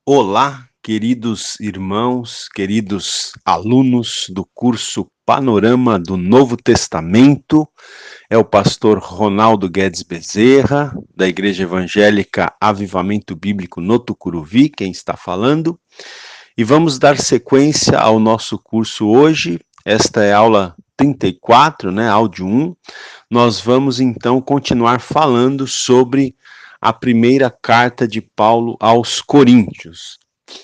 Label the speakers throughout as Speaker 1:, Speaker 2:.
Speaker 1: Olá, queridos irmãos, queridos alunos do curso Panorama do Novo Testamento. É o pastor Ronaldo Guedes Bezerra, da Igreja Evangélica Avivamento Bíblico no Tucuruvi, quem está falando. E vamos dar sequência ao nosso curso hoje. Esta é a aula 34, áudio 1. Nós vamos então continuar falando sobre a primeira carta de Paulo aos Coríntios.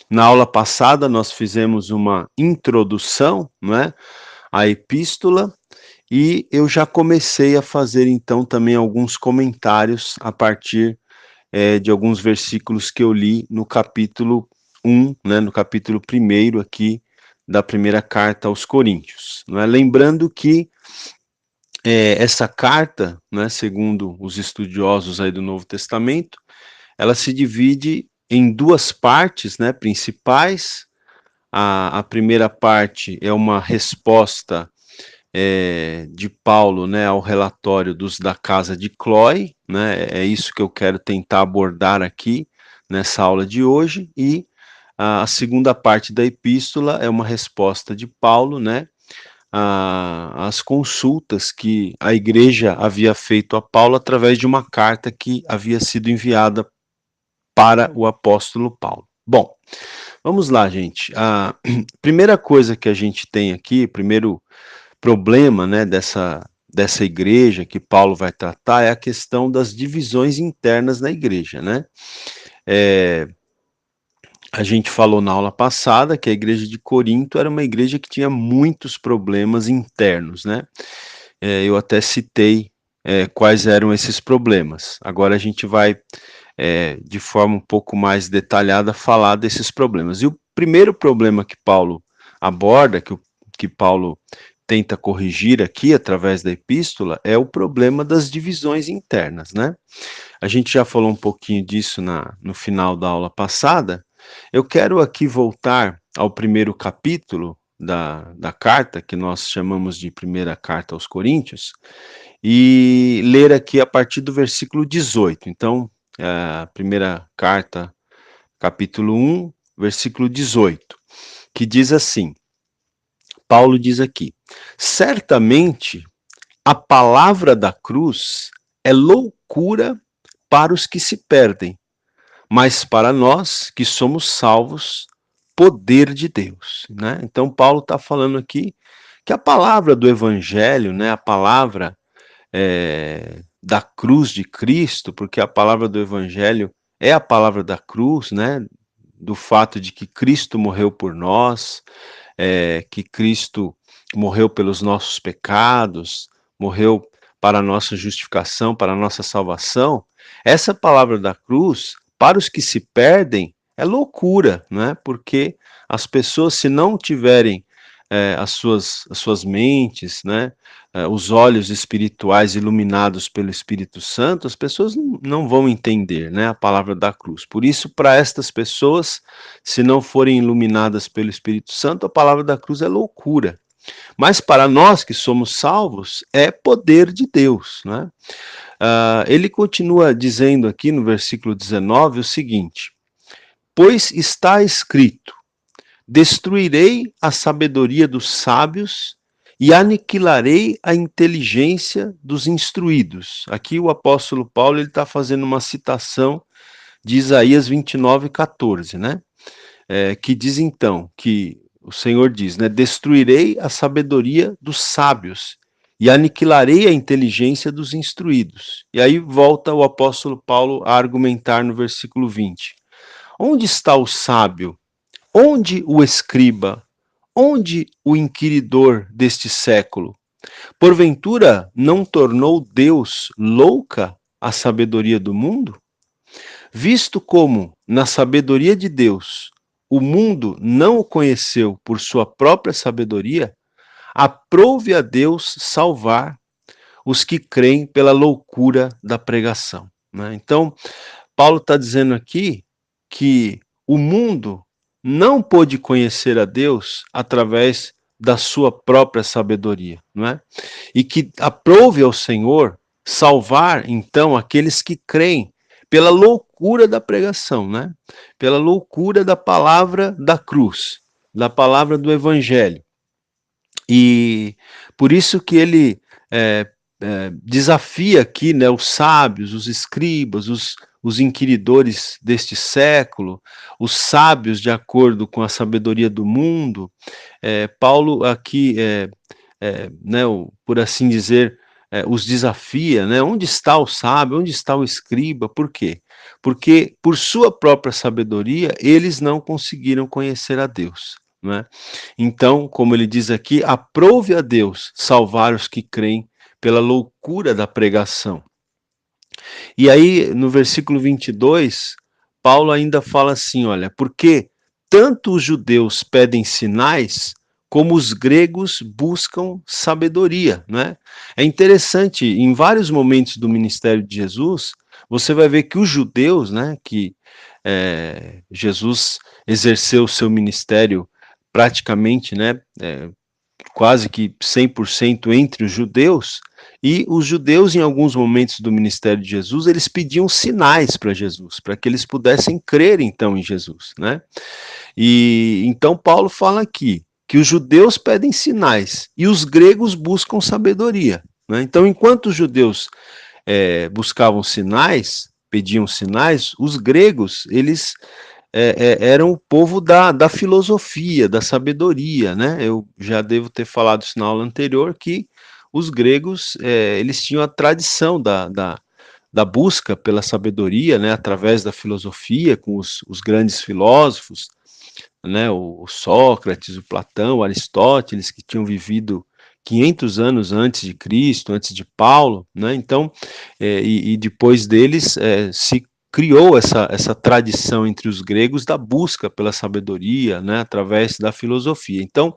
Speaker 1: Na aula passada nós fizemos uma introdução, à epístola, e eu já comecei a fazer então também alguns comentários a partir de alguns versículos que eu li no capítulo 1, no capítulo 1 aqui da primeira carta aos Coríntios. Lembrando que essa carta, segundo os estudiosos aí do Novo Testamento, ela se divide em duas partes, principais. A primeira parte é uma resposta de Paulo, ao relatório dos da casa de Cloé, é isso que eu quero tentar abordar aqui nessa aula de hoje, e a segunda parte da epístola é uma resposta de Paulo, às consultas que a igreja havia feito a Paulo através de uma carta que havia sido enviada para o apóstolo Paulo. Bom, vamos lá, gente. A primeira coisa que a gente tem aqui, primeiro problema, dessa igreja que Paulo vai tratar é a questão das divisões internas na igreja, a gente falou na aula passada que a igreja de Corinto era uma igreja que tinha muitos problemas internos, eu até citei quais eram esses problemas. Agora a gente vai, de forma um pouco mais detalhada, falar desses problemas. E o primeiro problema que Paulo aborda, que Paulo tenta corrigir aqui através da epístola, é o problema das divisões internas, A gente já falou um pouquinho disso no final da aula passada. Eu quero aqui voltar ao primeiro capítulo da carta, que nós chamamos de primeira carta aos Coríntios, e ler aqui a partir do versículo 18. Então, a primeira carta, capítulo 1, versículo 18, que diz assim, Paulo diz aqui, certamente a palavra da cruz é loucura para os que se perdem, mas para nós que somos salvos, poder de Deus, Então Paulo está falando aqui que a palavra do evangelho, a palavra da cruz de Cristo, porque a palavra do evangelho é a palavra da cruz, do fato de que Cristo morreu por nós, que Cristo morreu pelos nossos pecados, morreu para a nossa justificação, para a nossa salvação. Essa palavra da cruz, para os que se perdem, é loucura, porque as pessoas, se não tiverem as suas mentes, os olhos espirituais iluminados pelo Espírito Santo, as pessoas não vão entender, a palavra da cruz. Por isso, para estas pessoas, se não forem iluminadas pelo Espírito Santo, a palavra da cruz é loucura. Mas para nós que somos salvos, é poder de Deus, ele continua dizendo aqui no versículo 19 o seguinte, pois está escrito, destruirei a sabedoria dos sábios e aniquilarei a inteligência dos instruídos. Aqui o apóstolo Paulo está fazendo uma citação de Isaías 29:14, que diz então, que o Senhor diz, destruirei a sabedoria dos sábios e aniquilarei a inteligência dos instruídos. E aí volta o apóstolo Paulo a argumentar no versículo 20. Onde está o sábio? Onde o escriba? Onde o inquiridor deste século? Porventura não tornou Deus louca a sabedoria do mundo? Visto como, na sabedoria de Deus, o mundo não o conheceu por sua própria sabedoria, aprove a Deus salvar os que creem pela loucura da pregação. Então, Paulo está dizendo aqui que o mundo não pôde conhecer a Deus através da sua própria sabedoria, E que aprove ao Senhor salvar, então, aqueles que creem pela loucura da pregação, né? Pela loucura da palavra da cruz, da palavra do evangelho. E por isso que ele desafia aqui, né, os sábios, os escribas, os inquiridores deste século, os sábios de acordo com a sabedoria do mundo. Paulo aqui, né, por assim dizer, os desafia, né? Onde está o sábio? Onde está o escriba? Por quê? Porque por sua própria sabedoria eles não conseguiram conhecer a Deus, né? Então, como ele diz aqui, aprove a Deus salvar os que creem pela loucura da pregação. E aí, no versículo 22, Paulo ainda fala assim, olha, porque tanto os judeus pedem sinais, como os gregos buscam sabedoria, né? É interessante, em vários momentos do ministério de Jesus, você vai ver que os judeus, né, que Jesus exerceu o seu ministério praticamente, né, quase que 100% entre os judeus, e os judeus, em alguns momentos do ministério de Jesus, eles pediam sinais para Jesus, para que eles pudessem crer, então, em Jesus, né? E então Paulo fala aqui que os judeus pedem sinais e os gregos buscam sabedoria, né? Então, enquanto os judeus buscavam sinais, pediam sinais, os gregos, eles eram o povo da filosofia, da sabedoria, né? Eu já devo ter falado isso na aula anterior, que os gregos, eles tinham a tradição da busca pela sabedoria, né? Através da filosofia, com os grandes filósofos, né? O Sócrates, o Platão, o Aristóteles, que tinham vivido 500 anos antes de Cristo, antes de Paulo, né? Então, e depois deles se criou essa tradição entre os gregos da busca pela sabedoria, né, através da filosofia. Então,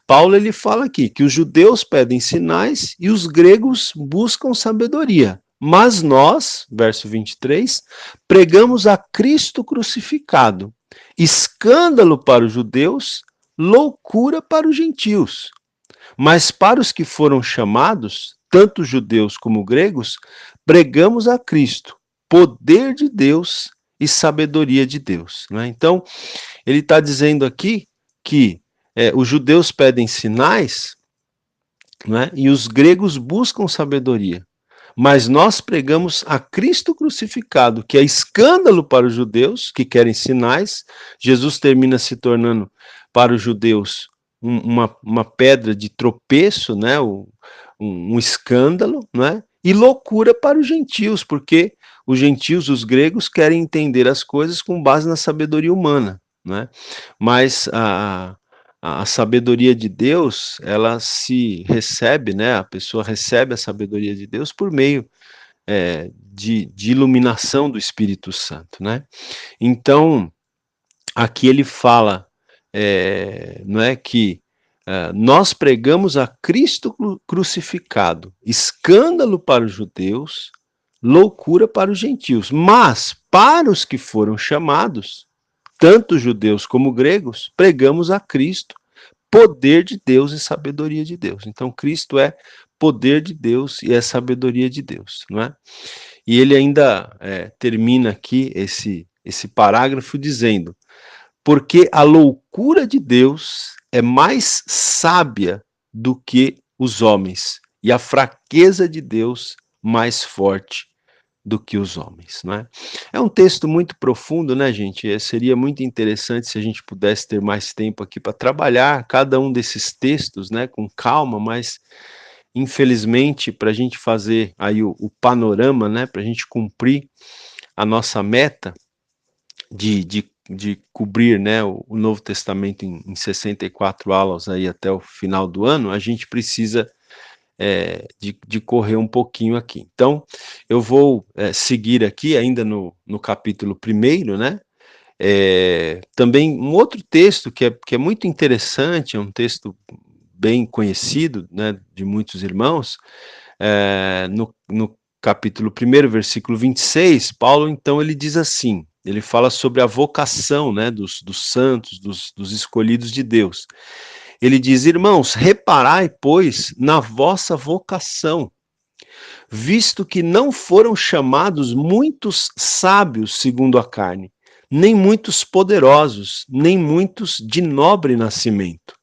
Speaker 1: Paulo ele fala aqui que os judeus pedem sinais e os gregos buscam sabedoria. Mas nós, verso 23, pregamos a Cristo crucificado, escândalo para os judeus, loucura para os gentios. Mas para os que foram chamados, tanto judeus como gregos, pregamos a Cristo, poder de Deus e sabedoria de Deus, né? Então, ele está dizendo aqui que os judeus pedem sinais, né, e os gregos buscam sabedoria. Mas nós pregamos a Cristo crucificado, que é escândalo para os judeus que querem sinais. Jesus termina se tornando para os judeus uma pedra de tropeço, né, um escândalo, né, e loucura para os gentios, porque os gentios, os gregos, querem entender as coisas com base na sabedoria humana, né? Mas a sabedoria de Deus, ela se recebe, né? A pessoa recebe a sabedoria de Deus por meio de iluminação do Espírito Santo, né? Então, aqui ele fala, não é que nós pregamos a Cristo crucificado, escândalo para os judeus, loucura para os gentios, mas para os que foram chamados, tanto judeus como gregos, pregamos a Cristo, poder de Deus e sabedoria de Deus. Então, Cristo é poder de Deus e é sabedoria de Deus, não é? E ele ainda termina aqui esse parágrafo dizendo: porque a loucura de Deus é mais sábia do que os homens, e a fraqueza de Deus mais forte do que os homens, não é? É um texto muito profundo, né, gente? Seria muito interessante se a gente pudesse ter mais tempo aqui para trabalhar cada um desses textos, né, com calma, mas infelizmente, para a gente fazer aí o panorama, né, para a gente cumprir a nossa meta de cobrir, né, o Novo Testamento em 64 aulas aí até o final do ano, a gente precisa de correr um pouquinho aqui. Então, eu vou seguir aqui ainda no capítulo 1º, né? Também um outro texto que é muito interessante, é um texto bem conhecido, né, de muitos irmãos, no capítulo 1º, versículo 26, Paulo, então, ele diz assim, ele fala sobre a vocação, né, dos santos, dos escolhidos de Deus. Ele diz: irmãos, reparai, pois, na vossa vocação, visto que não foram chamados muitos sábios segundo a carne, nem muitos poderosos, nem muitos de nobre nascimento.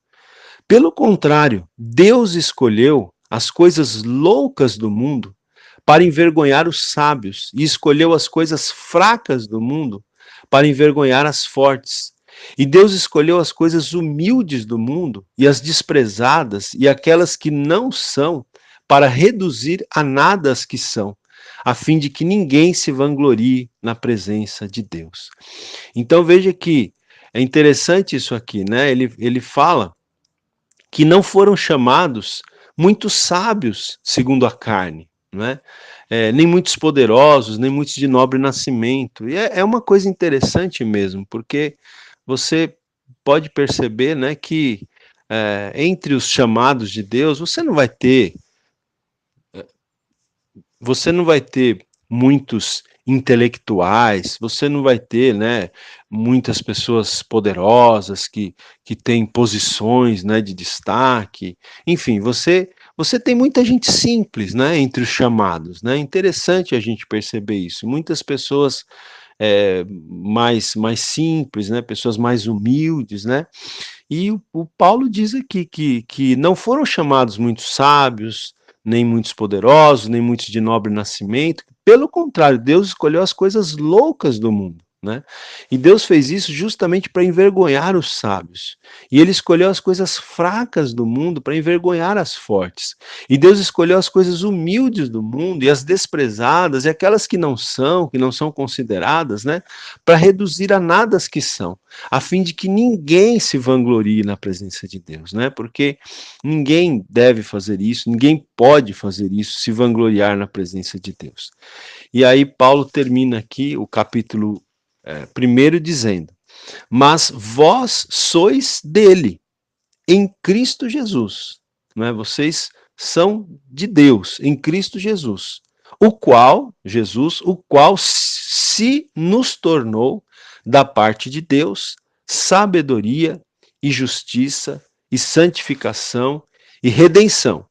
Speaker 1: Pelo contrário, Deus escolheu as coisas loucas do mundo para envergonhar os sábios, e escolheu as coisas fracas do mundo para envergonhar as fortes. E Deus escolheu as coisas humildes do mundo e as desprezadas e aquelas que não são, para reduzir a nada as que são, a fim de que ninguém se vanglorie na presença de Deus. Então veja que é interessante isso aqui, né? Ele fala que não foram chamados muitos sábios segundo a carne, não é? Nem muitos poderosos, nem muitos de nobre nascimento. E é uma coisa interessante mesmo, porque você pode perceber, né, que entre os chamados de Deus, você não vai ter muitos intelectuais, você não vai ter, né, muitas pessoas poderosas que têm posições, né, de destaque. Enfim, você tem muita gente simples, né, entre os chamados, né? É interessante a gente perceber isso. Muitas pessoas mais simples, né, pessoas mais humildes, né? E o Paulo diz aqui que não foram chamados muitos sábios, nem muitos poderosos, nem muitos de nobre nascimento. Pelo contrário, Deus escolheu as coisas loucas do mundo, né? E Deus fez isso justamente para envergonhar os sábios. E ele escolheu as coisas fracas do mundo para envergonhar as fortes. E Deus escolheu as coisas humildes do mundo e as desprezadas e aquelas que não são consideradas, né, para reduzir a nada as que são, a fim de que ninguém se vanglorie na presença de Deus, né? Porque ninguém deve fazer isso, ninguém pode fazer isso, se vangloriar na presença de Deus. E aí Paulo termina aqui o capítulo 1 dizendo: mas vós sois dele, em Cristo Jesus, não é? Vocês são de Deus, em Cristo Jesus, o qual se nos tornou da parte de Deus sabedoria e justiça e santificação e redenção,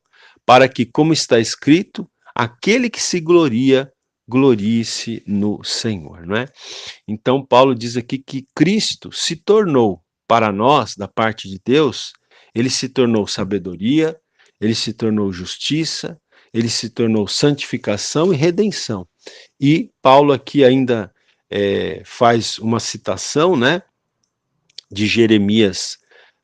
Speaker 1: para que, como está escrito, aquele que se gloria, glorie-se no Senhor, não é? Então Paulo diz aqui que Cristo se tornou para nós, da parte de Deus, ele se tornou sabedoria, ele se tornou justiça, ele se tornou santificação e redenção. E Paulo aqui ainda faz uma citação, né, de Jeremias,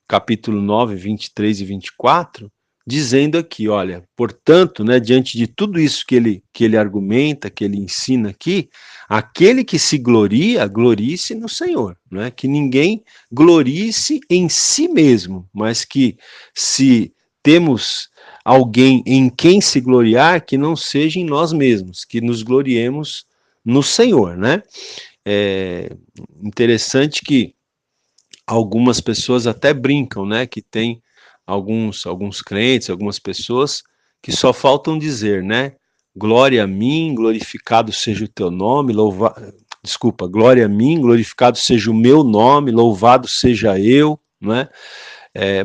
Speaker 1: capítulo 9, 23 e 24, dizendo aqui, olha, portanto, né, diante de tudo isso que ele argumenta, que ele ensina aqui, aquele que se gloria, glorie-se no Senhor, né? Que ninguém glorie-se em si mesmo, mas que se temos alguém em quem se gloriar, que não seja em nós mesmos, que nos gloriemos no Senhor, né? É interessante que algumas pessoas até brincam, né, que tem alguns crentes, algumas pessoas que só faltam dizer, né, glória a mim, glorificado seja o teu nome, glória a mim, glorificado seja o meu nome, louvado seja eu, né?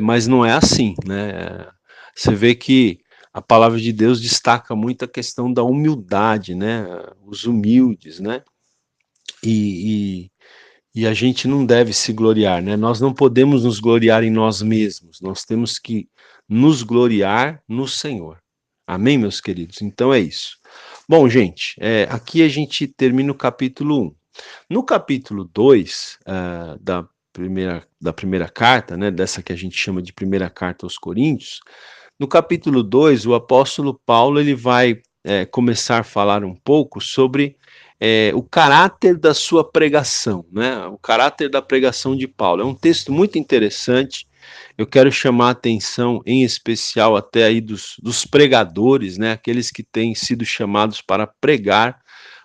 Speaker 1: Mas não é assim, né? Você vê que a palavra de Deus destaca muito a questão da humildade, né? Os humildes, né? E, e a gente não deve se gloriar, né? Nós não podemos nos gloriar em nós mesmos, nós temos que nos gloriar no Senhor. Amém, meus queridos? Então é isso. Bom, gente, aqui a gente termina o capítulo 1. No capítulo 2 da primeira carta, né, dessa que a gente chama de primeira carta aos Coríntios, no capítulo 2, o apóstolo Paulo ele vai começar a falar um pouco sobre o caráter da sua pregação, né? O caráter da pregação de Paulo. É um texto muito interessante. Eu quero chamar a atenção, em especial, até aí dos pregadores, né? Aqueles que têm sido chamados para pregar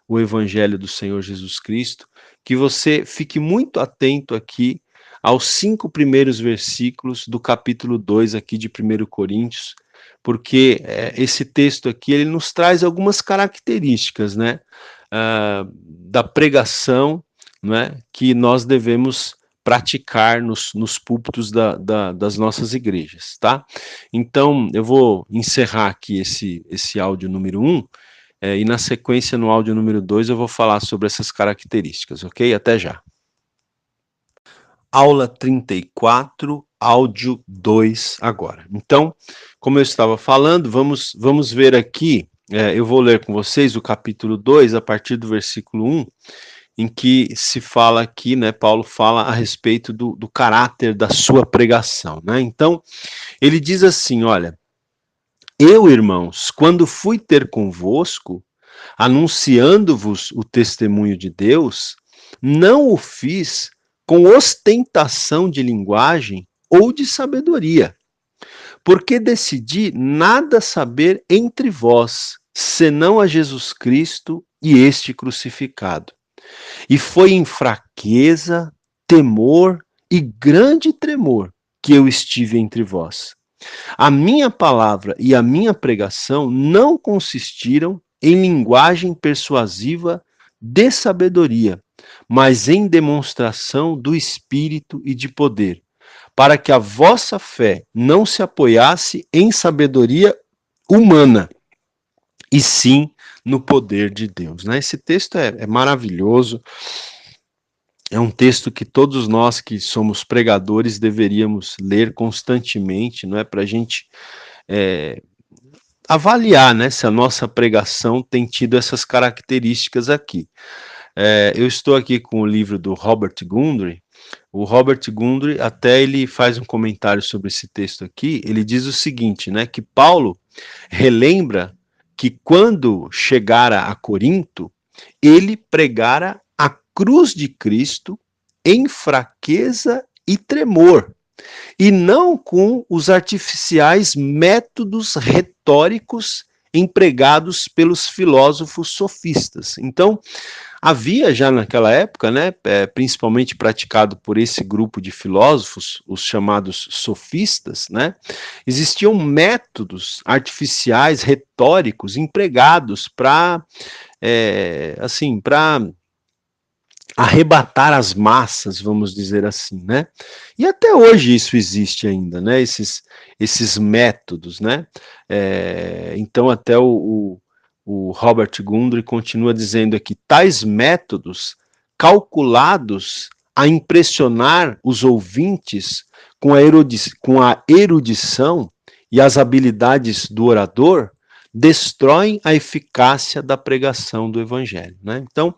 Speaker 1: o evangelho do Senhor Jesus Cristo, que você fique muito atento aqui aos 5 primeiros versículos do capítulo 2 aqui de 1 Coríntios, porque esse texto aqui ele nos traz algumas características, né, da pregação, né, que nós devemos praticar nos púlpitos das nossas igrejas, tá? Então, eu vou encerrar aqui esse áudio número 1, e na sequência, no áudio número 2, eu vou falar sobre essas características, ok? Até já. Aula 34, áudio 2 agora. Então, como eu estava falando, vamos ver aqui, eu vou ler com vocês o capítulo 2, a partir do versículo 1, em que se fala aqui, né, Paulo fala a respeito do caráter da sua pregação, né? Então, ele diz assim, olha, eu, irmãos, quando fui ter convosco, anunciando-vos o testemunho de Deus, não o fiz com ostentação de linguagem ou de sabedoria, porque decidi nada saber entre vós, senão a Jesus Cristo e este crucificado. E foi em fraqueza, temor e grande tremor que eu estive entre vós. A minha palavra e a minha pregação não consistiram em linguagem persuasiva de sabedoria, mas em demonstração do Espírito e de poder, para que a vossa fé não se apoiasse em sabedoria humana, e sim no poder de Deus. Né? Esse texto é maravilhoso, é um texto que todos nós que somos pregadores deveríamos ler constantemente, não é? Para a gente avaliar, né, se a nossa pregação tem tido essas características aqui. Eu estou aqui com o livro do Robert Gundry. O Robert Gundry até ele faz um comentário sobre esse texto aqui. Ele diz o seguinte, né, que Paulo relembra que quando chegara a Corinto, ele pregara a cruz de Cristo em fraqueza e tremor, e não com os artificiais métodos retóricos empregados pelos filósofos sofistas. Então, havia já naquela época, né, principalmente praticado por esse grupo de filósofos, os chamados sofistas, né, existiam métodos artificiais retóricos empregados para, assim, para arrebatar as massas, vamos dizer assim, né? E até hoje isso existe ainda, né? Esses métodos, né? Então até o Robert Gundry continua dizendo aqui, tais métodos calculados a impressionar os ouvintes com a erudição e as habilidades do orador, destroem a eficácia da pregação do evangelho, né? Então,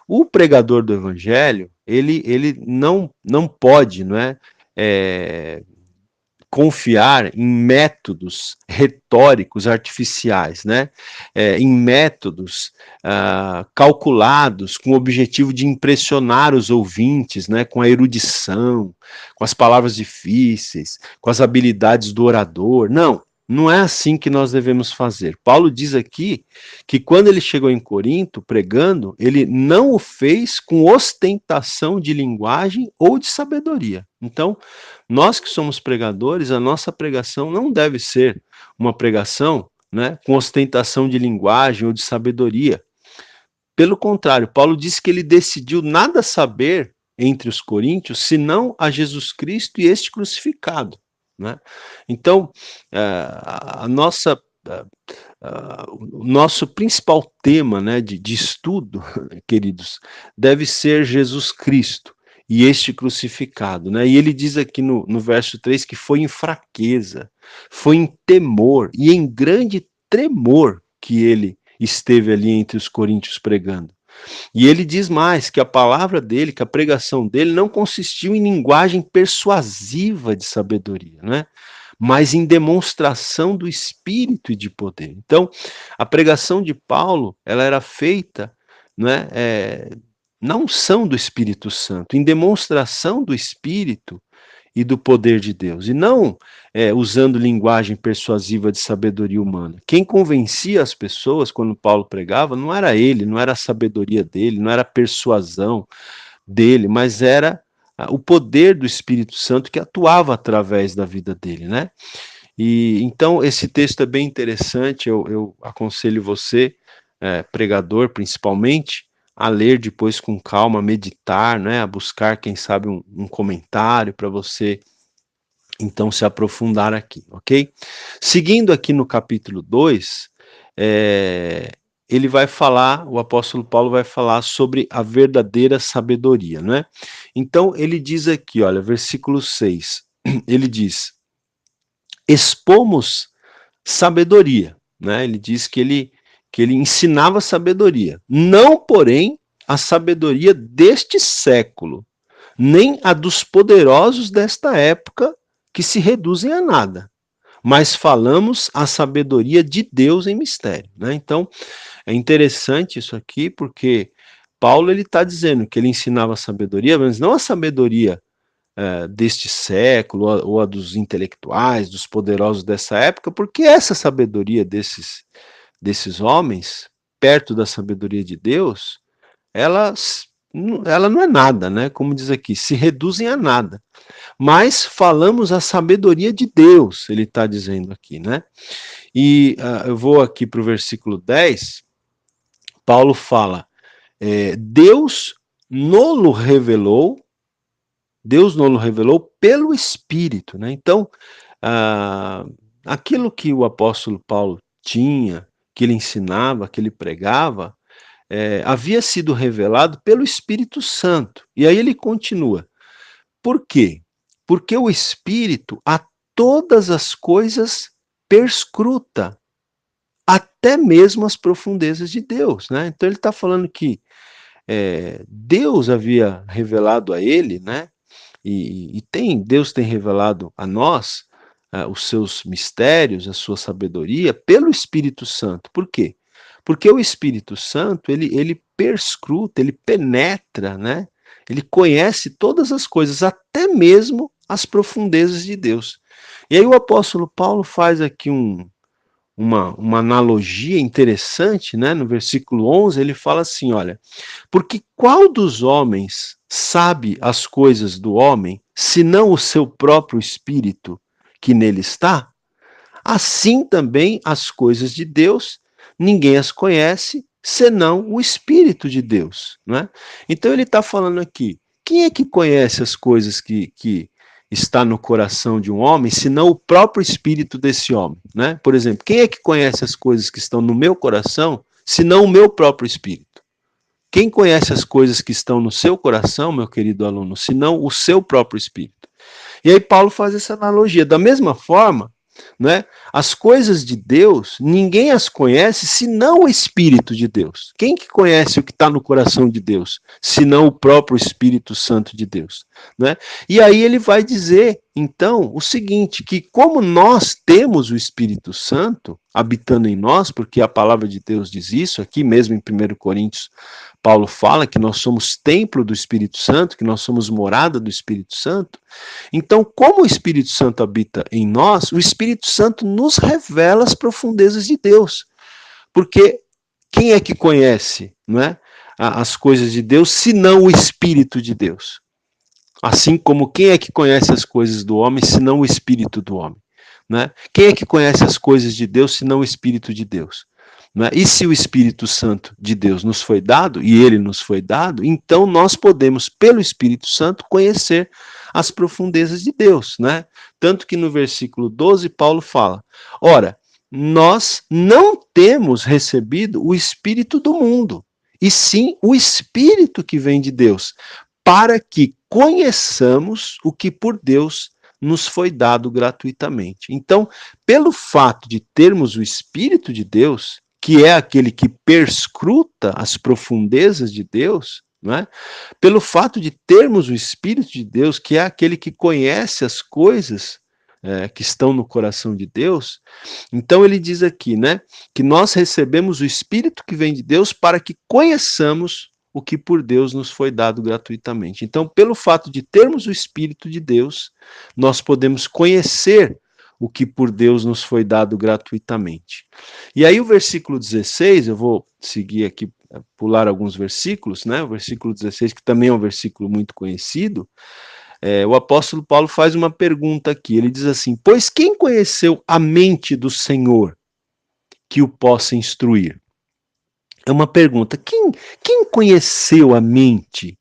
Speaker 1: o pregador do evangelho, ele não pode, não é, confiar em métodos retóricos artificiais, né? Em métodos calculados com o objetivo de impressionar os ouvintes, né? Com a erudição, com as palavras difíceis, com as habilidades do orador. Não é assim que nós devemos fazer. Paulo diz aqui que quando ele chegou em Corinto pregando, ele não o fez com ostentação de linguagem ou de sabedoria. Então, nós que somos pregadores, a nossa pregação não deve ser uma pregação, né, com ostentação de linguagem ou de sabedoria. Pelo contrário, Paulo disse que ele decidiu nada saber entre os coríntios, senão a Jesus Cristo e este crucificado. Né? Então, o nosso principal tema, né, de estudo, queridos, deve ser Jesus Cristo e este crucificado. Né? E ele diz aqui no verso 3 que foi em fraqueza, foi em temor e em grande tremor que ele esteve ali entre os coríntios pregando. E ele diz mais que a palavra dele, que a pregação dele não consistiu em linguagem persuasiva de sabedoria, né? Mas em demonstração do Espírito e de poder. Então, a pregação de Paulo, ela era feita, né, na unção do Espírito Santo, em demonstração do Espírito e do poder de Deus, e não usando linguagem persuasiva de sabedoria humana. Quem convencia as pessoas quando Paulo pregava não era ele, não era a sabedoria dele, não era a persuasão dele, mas era o poder do Espírito Santo que atuava através da vida dele, né? E então esse texto é bem interessante, eu aconselho você, pregador principalmente, a ler depois com calma, a meditar, né, a buscar, quem sabe, um comentário para você, então, se aprofundar aqui, ok? Seguindo aqui no capítulo 2, ele vai falar, o apóstolo Paulo vai falar sobre a verdadeira sabedoria, não é? Então, ele diz aqui, olha, versículo 6, ele diz, expomos sabedoria, né? Ele diz que ele ensinava sabedoria, não, porém, a sabedoria deste século, nem a dos poderosos desta época, que se reduzem a nada, mas falamos a sabedoria de Deus em mistério, né? Então, é interessante isso aqui, porque Paulo ele está dizendo que ele ensinava sabedoria, mas não a sabedoria deste século, ou a dos intelectuais, dos poderosos dessa época, porque essa sabedoria desses homens, perto da sabedoria de Deus, ela, ela não é nada, né? Como diz aqui, se reduzem a nada. Mas falamos a sabedoria de Deus, ele está dizendo aqui, né? E eu vou aqui para o versículo 10, Paulo fala, Deus nolo revelou, Deus nolo revelou pelo Espírito, né? Então, aquilo que o apóstolo Paulo tinha, que ele ensinava, que ele pregava, havia sido revelado pelo Espírito Santo. E aí ele continua. Por quê? Porque o Espírito a todas as coisas perscruta, até mesmo as profundezas de Deus, né? Então ele está falando que Deus havia revelado a ele, né? Deus tem revelado a nós os seus mistérios, a sua sabedoria pelo Espírito Santo. Por quê? Porque o Espírito Santo ele perscruta, ele penetra, né? Ele conhece todas as coisas, até mesmo as profundezas de Deus. E aí o apóstolo Paulo faz aqui uma analogia interessante, né? No versículo 11 ele fala assim, olha, porque qual dos homens sabe as coisas do homem, senão o seu próprio espírito que nele está? Assim também as coisas de Deus, ninguém as conhece, senão o Espírito de Deus, né? Então ele está falando aqui, quem é que conhece as coisas que está no coração de um homem, senão o próprio espírito desse homem, né? Por exemplo, quem é que conhece as coisas que estão no meu coração, senão o meu próprio espírito? Quem conhece as coisas que estão no seu coração, meu querido aluno, senão o seu próprio espírito? E aí Paulo faz essa analogia. Da mesma forma, né, as coisas de Deus, ninguém as conhece senão o Espírito de Deus. Quem que conhece o que está no coração de Deus, senão o próprio Espírito Santo de Deus? Né? E aí ele vai dizer, então, o seguinte, que como nós temos o Espírito Santo habitando em nós, porque a palavra de Deus diz isso, aqui mesmo em 1 Coríntios, Paulo fala que nós somos templo do Espírito Santo, que nós somos morada do Espírito Santo. Então, como o Espírito Santo habita em nós, o Espírito Santo nos revela as profundezas de Deus. Porque quem é que conhece, não é, as coisas de Deus, senão o Espírito de Deus? Assim como quem é que conhece as coisas do homem, senão o Espírito do homem? Né? Quem é que conhece as coisas de Deus, senão o Espírito de Deus? Né? E se o Espírito Santo de Deus nos foi dado, e ele nos foi dado, então nós podemos, pelo Espírito Santo, conhecer as profundezas de Deus. Né? Tanto que no versículo 12, Paulo fala, ora, nós não temos recebido o Espírito do mundo, e sim o Espírito que vem de Deus, para que conheçamos o que por Deus nos foi dado gratuitamente. Então, pelo fato de termos o Espírito de Deus, que é aquele que perscruta as profundezas de Deus, não é? Pelo fato de termos o Espírito de Deus, que é aquele que conhece as coisas que estão no coração de Deus, então ele diz aqui, né, que nós recebemos o Espírito que vem de Deus para que conheçamos o que por Deus nos foi dado gratuitamente. Então, pelo fato de termos o Espírito de Deus, nós podemos conhecer o que por Deus nos foi dado gratuitamente. E aí o versículo 16, eu vou seguir aqui, pular alguns versículos, né? O versículo 16, que também é um versículo muito conhecido, o apóstolo Paulo faz uma pergunta aqui, ele diz assim, pois quem conheceu a mente do Senhor que o possa instruir? É uma pergunta, quem conheceu a mente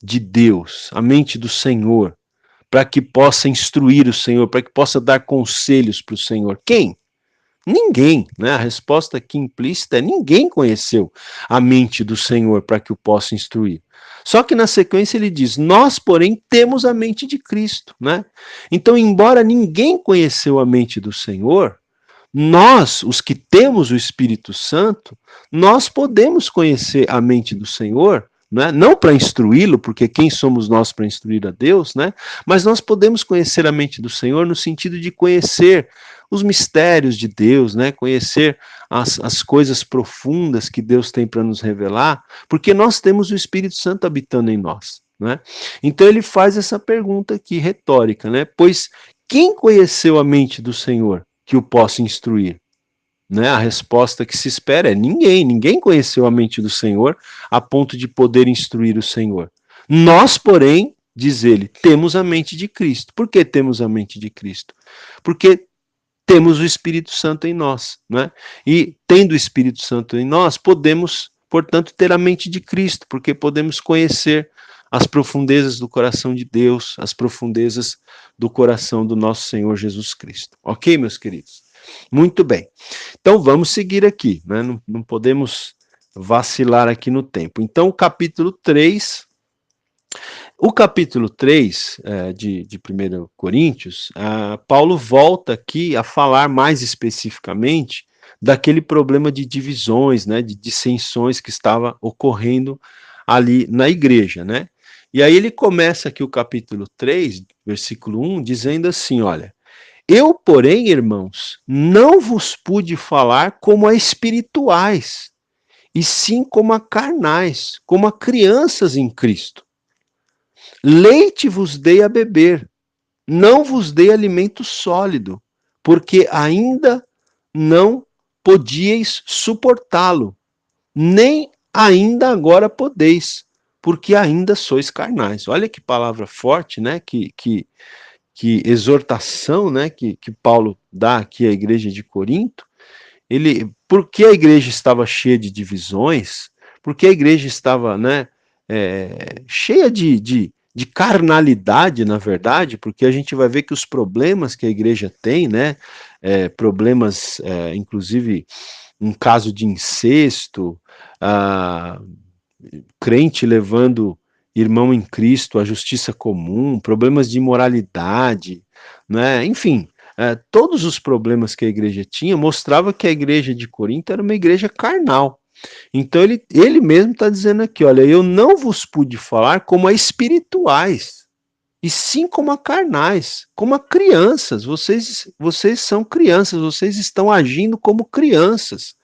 Speaker 1: de Deus, a mente do Senhor, para que possa instruir o Senhor, para que possa dar conselhos para o Senhor? Quem? Ninguém, né? A resposta aqui implícita é: ninguém conheceu a mente do Senhor para que o possa instruir. Só que na sequência ele diz: nós, porém, temos a mente de Cristo, né? Então, embora ninguém conheceu a mente do Senhor, nós, os que temos o Espírito Santo, nós podemos conhecer a mente do Senhor, né? Não para instruí-lo, porque quem somos nós para instruir a Deus, né? Mas nós podemos conhecer a mente do Senhor no sentido de conhecer os mistérios de Deus, né? Conhecer as coisas profundas que Deus tem para nos revelar, porque nós temos o Espírito Santo habitando em nós, né? Então ele faz essa pergunta aqui, retórica, né? Pois quem conheceu a mente do Senhor que o possa instruir? Né? A resposta que se espera é: ninguém. Ninguém conheceu a mente do Senhor a ponto de poder instruir o Senhor. Nós, porém, diz ele, temos a mente de Cristo. Por que temos a mente de Cristo? Porque temos o Espírito Santo em nós, né? E tendo o Espírito Santo em nós, podemos, portanto, ter a mente de Cristo, porque podemos conhecer as profundezas do coração de Deus, as profundezas do coração do nosso Senhor Jesus Cristo. Ok, meus queridos? Muito bem. Então vamos seguir aqui, né? Não podemos vacilar aqui no tempo. Então, o capítulo 3 de 1 Coríntios, Paulo volta aqui a falar mais especificamente daquele problema de divisões, né, de dissensões que estava ocorrendo ali na igreja, né? E aí ele começa aqui o capítulo 3, versículo 1, dizendo assim, olha: eu, porém, irmãos, não vos pude falar como a espirituais, e sim como a carnais, como a crianças em Cristo. Leite vos dei a beber, não vos dei alimento sólido, porque ainda não podíeis suportá-lo, nem ainda agora podeis, porque ainda sois carnais. Olha que palavra forte, né? Que exortação, né? Que Paulo dá aqui à igreja de Corinto. Porque a igreja estava cheia de divisões, porque a igreja estava, né, cheia de carnalidade, na verdade, porque a gente vai ver que os problemas que a igreja tem, né, problemas, inclusive, um caso de incesto, a, crente levando irmão em Cristo à justiça comum, problemas de imoralidade, né, enfim, todos os problemas que a igreja tinha mostrava que a igreja de Corinto era uma igreja carnal. Então ele mesmo está dizendo aqui, olha, eu não vos pude falar como a espirituais, e sim como a carnais, como a crianças. Vocês são crianças, vocês estão agindo como crianças,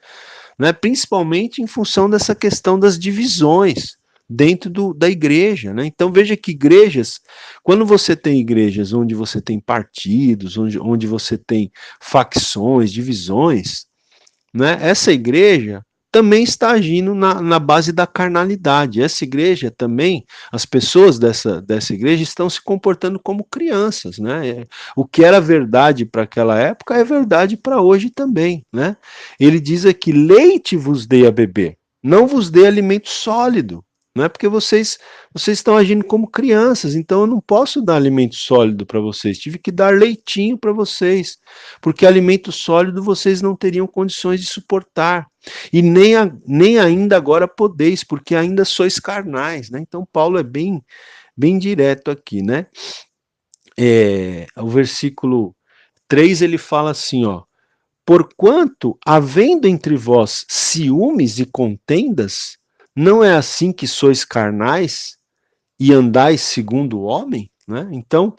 Speaker 1: né? Principalmente em função dessa questão das divisões dentro da igreja, né? Então veja que igrejas, quando você tem igrejas onde você tem partidos, onde você tem facções, divisões, né? Essa igreja também está agindo na base da carnalidade. Essa igreja também, as pessoas dessa igreja estão se comportando como crianças, né? O que era verdade para aquela época é verdade para hoje também, né? Ele diz aqui: leite vos dei a beber, não vos dei alimento sólido, não é porque vocês estão agindo como crianças, então eu não posso dar alimento sólido para vocês, tive que dar leitinho para vocês, porque alimento sólido vocês não teriam condições de suportar, e nem ainda agora podeis, porque ainda sois carnais, né? Então Paulo é bem direto aqui, né? O versículo 3 ele fala assim, ó: porquanto, havendo entre vós ciúmes e contendas, não é assim que sois carnais e andais segundo o homem? Né? Então,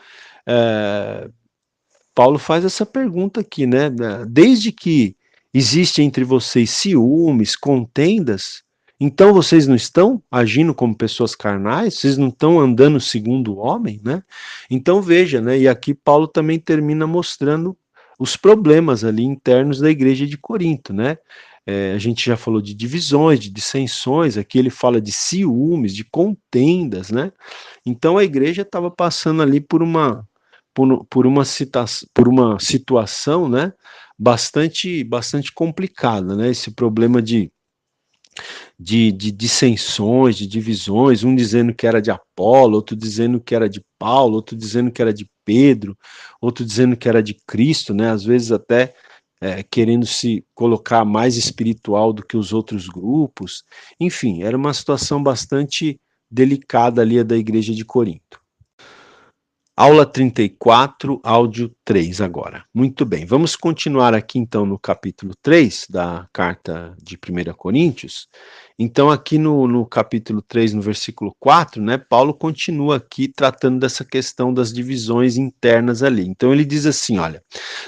Speaker 1: Paulo faz essa pergunta aqui, né? Desde que existe entre vocês ciúmes, contendas, então vocês não estão agindo como pessoas carnais? Vocês não estão andando segundo o homem, né? Então veja, né? E aqui Paulo também termina mostrando os problemas ali internos da igreja de Corinto, né? A gente já falou de divisões, de dissensões, aqui ele fala de ciúmes, de contendas, né? Então a igreja estava passando ali por uma situação, né, bastante complicada, né, esse problema de dissensões, de divisões, um dizendo que era de Apolo, outro dizendo que era de Paulo, outro dizendo que era de Pedro, outro dizendo que era de Cristo, né, às vezes até querendo se colocar mais espiritual do que os outros grupos. Enfim, era uma situação bastante delicada ali a da igreja de Corinto. Aula 34, áudio 3 agora. Muito bem, vamos continuar aqui então no capítulo 3 da carta de 1 Coríntios. Então aqui no capítulo 3, no versículo 4, né, Paulo continua aqui tratando dessa questão das divisões internas ali. Então ele diz assim, olha,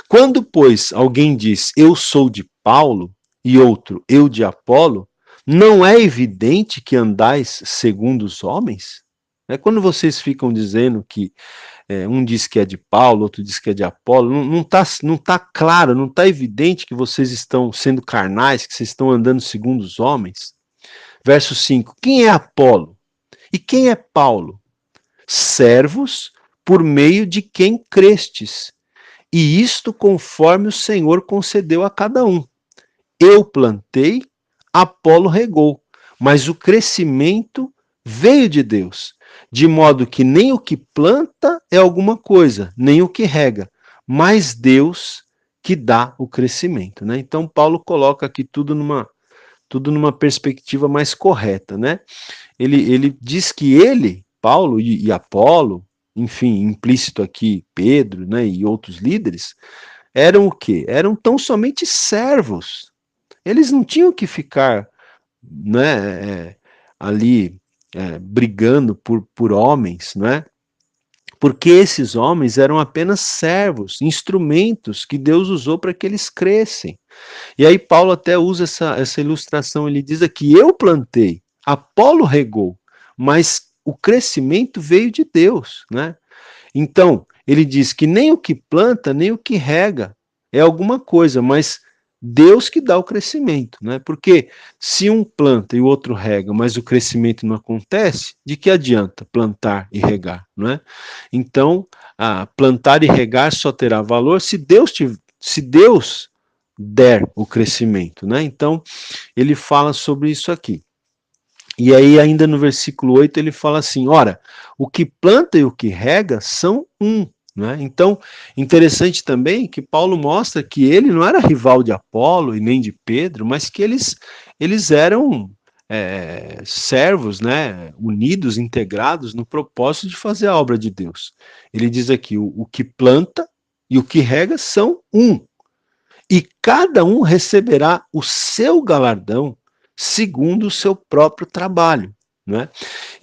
Speaker 1: quando, pois, alguém diz, eu sou de Paulo, e outro, eu de Apolo, não é evidente que andais segundo os homens? Quando vocês ficam dizendo que um diz que é de Paulo, outro diz que é de Apolo, não tá claro, não está evidente que vocês estão sendo carnais, que vocês estão andando segundo os homens? Verso 5, quem é Apolo? E quem é Paulo? Servos por meio de quem crestes, e isto conforme o Senhor concedeu a cada um. Eu plantei, Apolo regou, mas o crescimento veio de Deus, de modo que nem o que planta é alguma coisa, nem o que rega, mas Deus que dá o crescimento, né? Então Paulo coloca aqui tudo numa perspectiva mais correta, né? Ele diz que ele, Paulo e Apolo, enfim, implícito aqui Pedro, né, e outros líderes, eram o quê? Eram tão somente servos. Eles não tinham que ficar, né, ali brigando por homens, né? Porque esses homens eram apenas servos, instrumentos que Deus usou para que eles crescem. E aí Paulo até usa essa ilustração, ele diz aqui, eu plantei, Apolo regou, mas o crescimento veio de Deus, né? Então, ele diz que nem o que planta, nem o que rega é alguma coisa, mas Deus que dá o crescimento, né? Porque se um planta e o outro rega, mas o crescimento não acontece, de que adianta plantar e regar, não é? Então, plantar e regar só terá valor se Deus der o crescimento, né? Então, ele fala sobre isso aqui. E aí, ainda no versículo 8, ele fala assim: ora, o que planta e o que rega são um. Né? Então, interessante também que Paulo mostra que ele não era rival de Apolo e nem de Pedro, mas que eles eram servos, né, unidos, integrados no propósito de fazer a obra de Deus. Ele diz aqui: o que planta e o que rega são um, e cada um receberá o seu galardão segundo o seu próprio trabalho, né?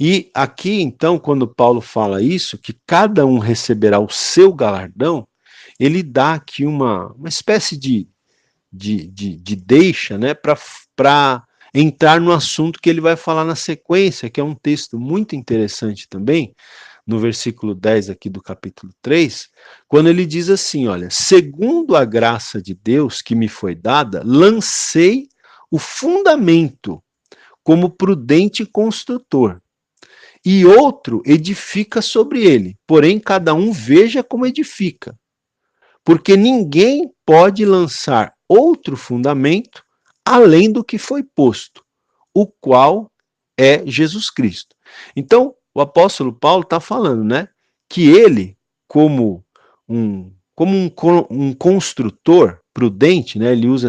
Speaker 1: E aqui, então, quando Paulo fala isso, que cada um receberá o seu galardão, ele dá aqui uma espécie de deixa, né, para entrar no assunto que ele vai falar na sequência, que é um texto muito interessante também, no versículo 10 aqui do capítulo 3, quando ele diz assim, olha, segundo a graça de Deus que me foi dada, lancei o fundamento como prudente construtor, e outro edifica sobre ele, porém cada um veja como edifica, porque ninguém pode lançar outro fundamento além do que foi posto, o qual é Jesus Cristo. Então, o apóstolo Paulo está falando, né, que ele, como um construtor prudente, né, ele usa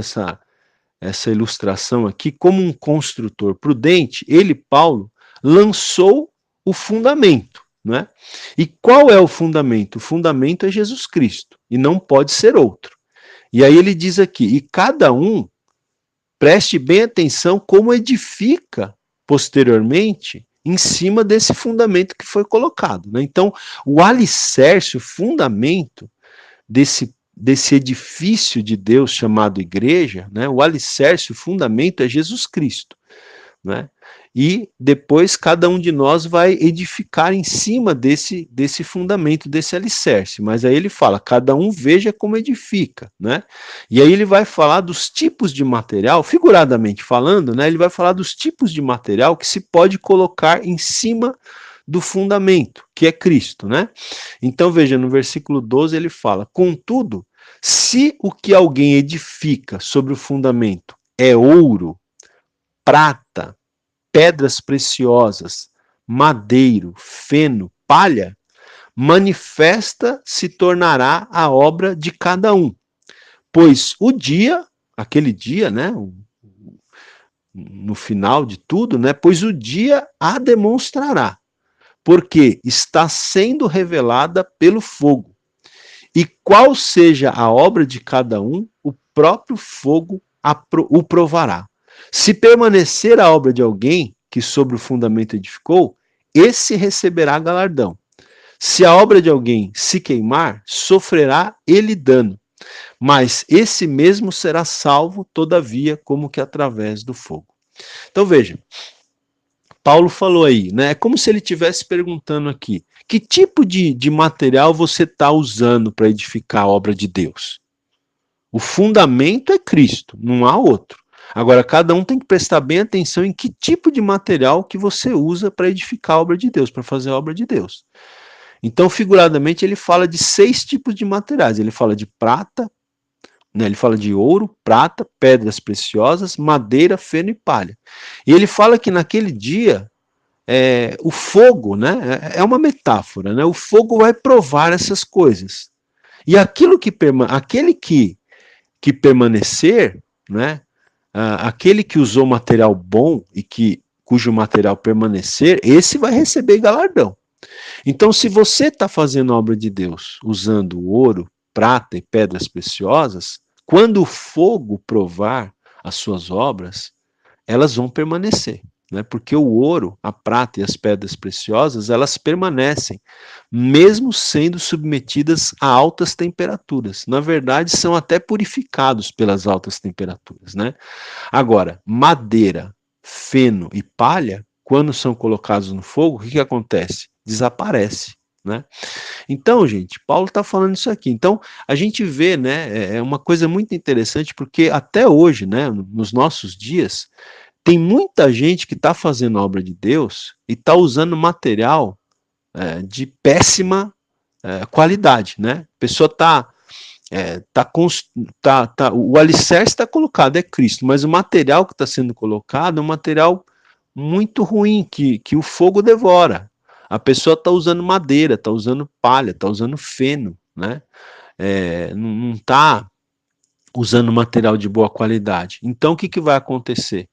Speaker 1: essa ilustração aqui, como um construtor prudente, ele, Paulo, lançou o fundamento, né? E qual é o fundamento? O fundamento é Jesus Cristo, e não pode ser outro. E aí ele diz aqui, e cada um preste bem atenção como edifica posteriormente em cima desse fundamento que foi colocado, né? Então, o alicerce, o fundamento desse edifício de Deus chamado igreja, né? O alicerce, o fundamento é Jesus Cristo, né? E depois cada um de nós vai edificar em cima desse fundamento, desse alicerce. Mas aí ele fala, cada um veja como edifica, né? E aí ele vai falar dos tipos de material, figuradamente falando, né? Ele vai falar dos tipos de material que se pode colocar em cima do fundamento, que é Cristo, né? Então veja, no versículo 12 ele fala, contudo, se o que alguém edifica sobre o fundamento é ouro, prata, pedras preciosas, madeiro, feno, palha, manifesta se tornará a obra de cada um, pois aquele dia, né, no final de tudo, né, pois o dia a demonstrará, porque está sendo revelada pelo fogo. E qual seja a obra de cada um, o próprio fogo o provará. Se permanecer a obra de alguém que sobre o fundamento edificou, esse receberá galardão. Se a obra de alguém se queimar, sofrerá ele dano, mas esse mesmo será salvo, todavia, como que através do fogo. Então veja, Paulo falou aí, né? É como se ele estivesse perguntando aqui: que tipo de material você está usando para edificar a obra de Deus? O fundamento é Cristo, não há outro. Agora, cada um tem que prestar bem atenção em que tipo de material que você usa para edificar a obra de Deus, para fazer a obra de Deus. Então, figuradamente, ele fala de 6 tipos de materiais. Ele fala de prata, né, ele fala de ouro, prata, pedras preciosas, madeira, feno e palha. E ele fala que naquele dia, o fogo, né, é uma metáfora, né, o fogo vai provar essas coisas. E aquele que permanecer, né, aquele que usou material bom e cujo material permanecer, esse vai receber galardão. Então, se você está fazendo a obra de Deus usando ouro, prata e pedras preciosas, quando o fogo provar as suas obras, elas vão permanecer, né? Porque o ouro, a prata e as pedras preciosas, elas permanecem, mesmo sendo submetidas a altas temperaturas. Na verdade, são até purificados pelas altas temperaturas, né? Agora, madeira, feno e palha, quando são colocados no fogo, o que acontece? Desaparece, né? Então, gente, Paulo está falando isso aqui. Então, a gente vê, né, é uma coisa muito interessante, porque até hoje, né, nos nossos dias, tem muita gente que está fazendo a obra de Deus e está usando material de péssima qualidade, né? A pessoa o alicerce está colocado, é Cristo, mas o material que está sendo colocado é um material muito ruim, que o fogo devora. A pessoa está usando madeira, está usando palha, está usando feno, né? Não está usando material de boa qualidade. Então, o que vai acontecer?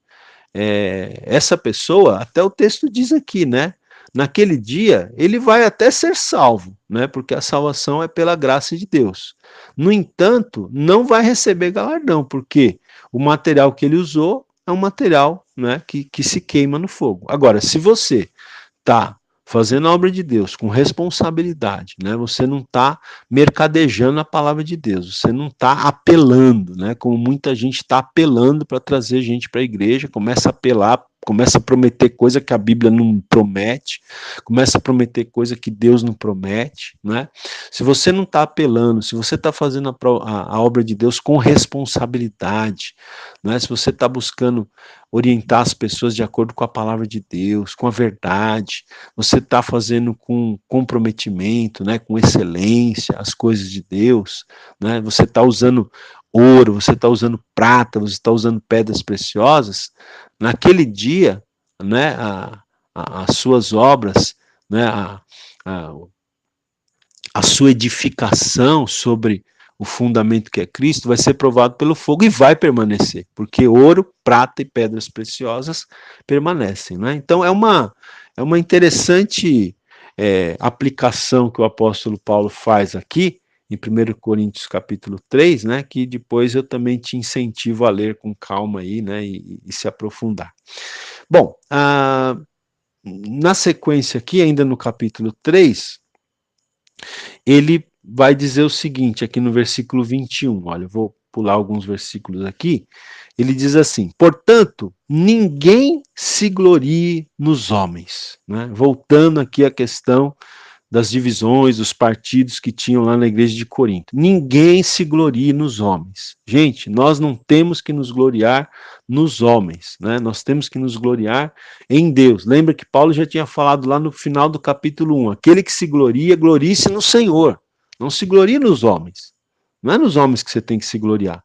Speaker 1: Essa pessoa, até o texto diz aqui, né? Naquele dia, ele vai até ser salvo, né? Porque a salvação é pela graça de Deus. No entanto, não vai receber galardão, porque o material que ele usou é um material, né, que se queima no fogo. Agora, se você está fazendo a obra de Deus com responsabilidade, né? Você não está mercadejando a palavra de Deus, você não está apelando, né? Como muita gente está apelando para trazer gente para a igreja, começa a apelar, começa a prometer coisa que a Bíblia não promete, começa a prometer coisa que Deus não promete, né? Se você não está apelando, se você está fazendo a obra de Deus com responsabilidade, né? Se você está buscando orientar as pessoas de acordo com a palavra de Deus, com a verdade, você está fazendo com comprometimento, né, com excelência as coisas de Deus, né, você está usando ouro, você está usando prata, você está usando pedras preciosas, naquele dia, né, as suas obras, né, a sua edificação sobre o fundamento que é Cristo vai ser provado pelo fogo e vai permanecer, porque ouro, prata e pedras preciosas permanecem, né? Então é uma interessante aplicação que o apóstolo Paulo faz aqui em 1 Coríntios capítulo 3, né, que depois eu também te incentivo a ler com calma aí, né, e se aprofundar. Bom, na sequência aqui, ainda no capítulo 3, ele vai dizer o seguinte, aqui no versículo 21, olha, eu vou pular alguns versículos aqui, ele diz assim, portanto, ninguém se glorie nos homens, né? Voltando aqui à questão das divisões, dos partidos que tinham lá na igreja de Corinto. Ninguém se glorie nos homens. Gente, nós não temos que nos gloriar nos homens, né? Nós temos que nos gloriar em Deus. Lembra que Paulo já tinha falado lá no final do capítulo 1, aquele que se gloria, glorie-se no Senhor. Não se glorie nos homens. Não é nos homens que você tem que se gloriar.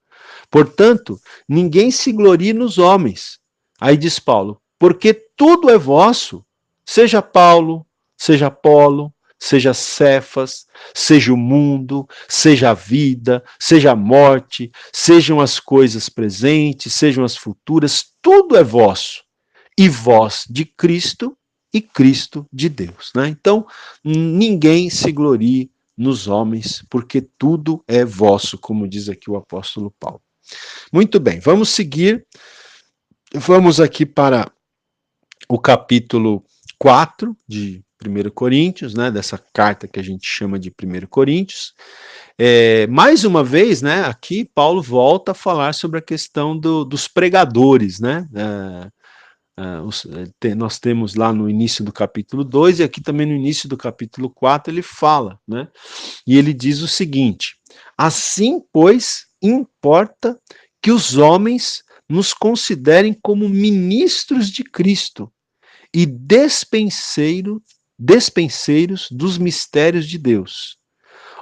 Speaker 1: Portanto, ninguém se glorie nos homens. Aí diz Paulo, porque tudo é vosso, seja Paulo, seja Apolo, seja Cefas, seja o mundo, seja a vida, seja a morte, sejam as coisas presentes, sejam as futuras, tudo é vosso, e vós de Cristo e Cristo de Deus, né? Então, ninguém se glorie nos homens, porque tudo é vosso, como diz aqui o apóstolo Paulo. Muito bem, vamos seguir, vamos aqui para o capítulo 4 de 1 Coríntios, né, dessa carta que a gente chama de 1 Coríntios. Mais uma vez, né, aqui Paulo volta a falar sobre a questão dos pregadores, né, nós temos lá no início do capítulo 2 e aqui também no início do capítulo 4 ele fala, né, e ele diz o seguinte: assim, pois, importa que os homens nos considerem como ministros de Cristo e despenseiros dos mistérios de Deus.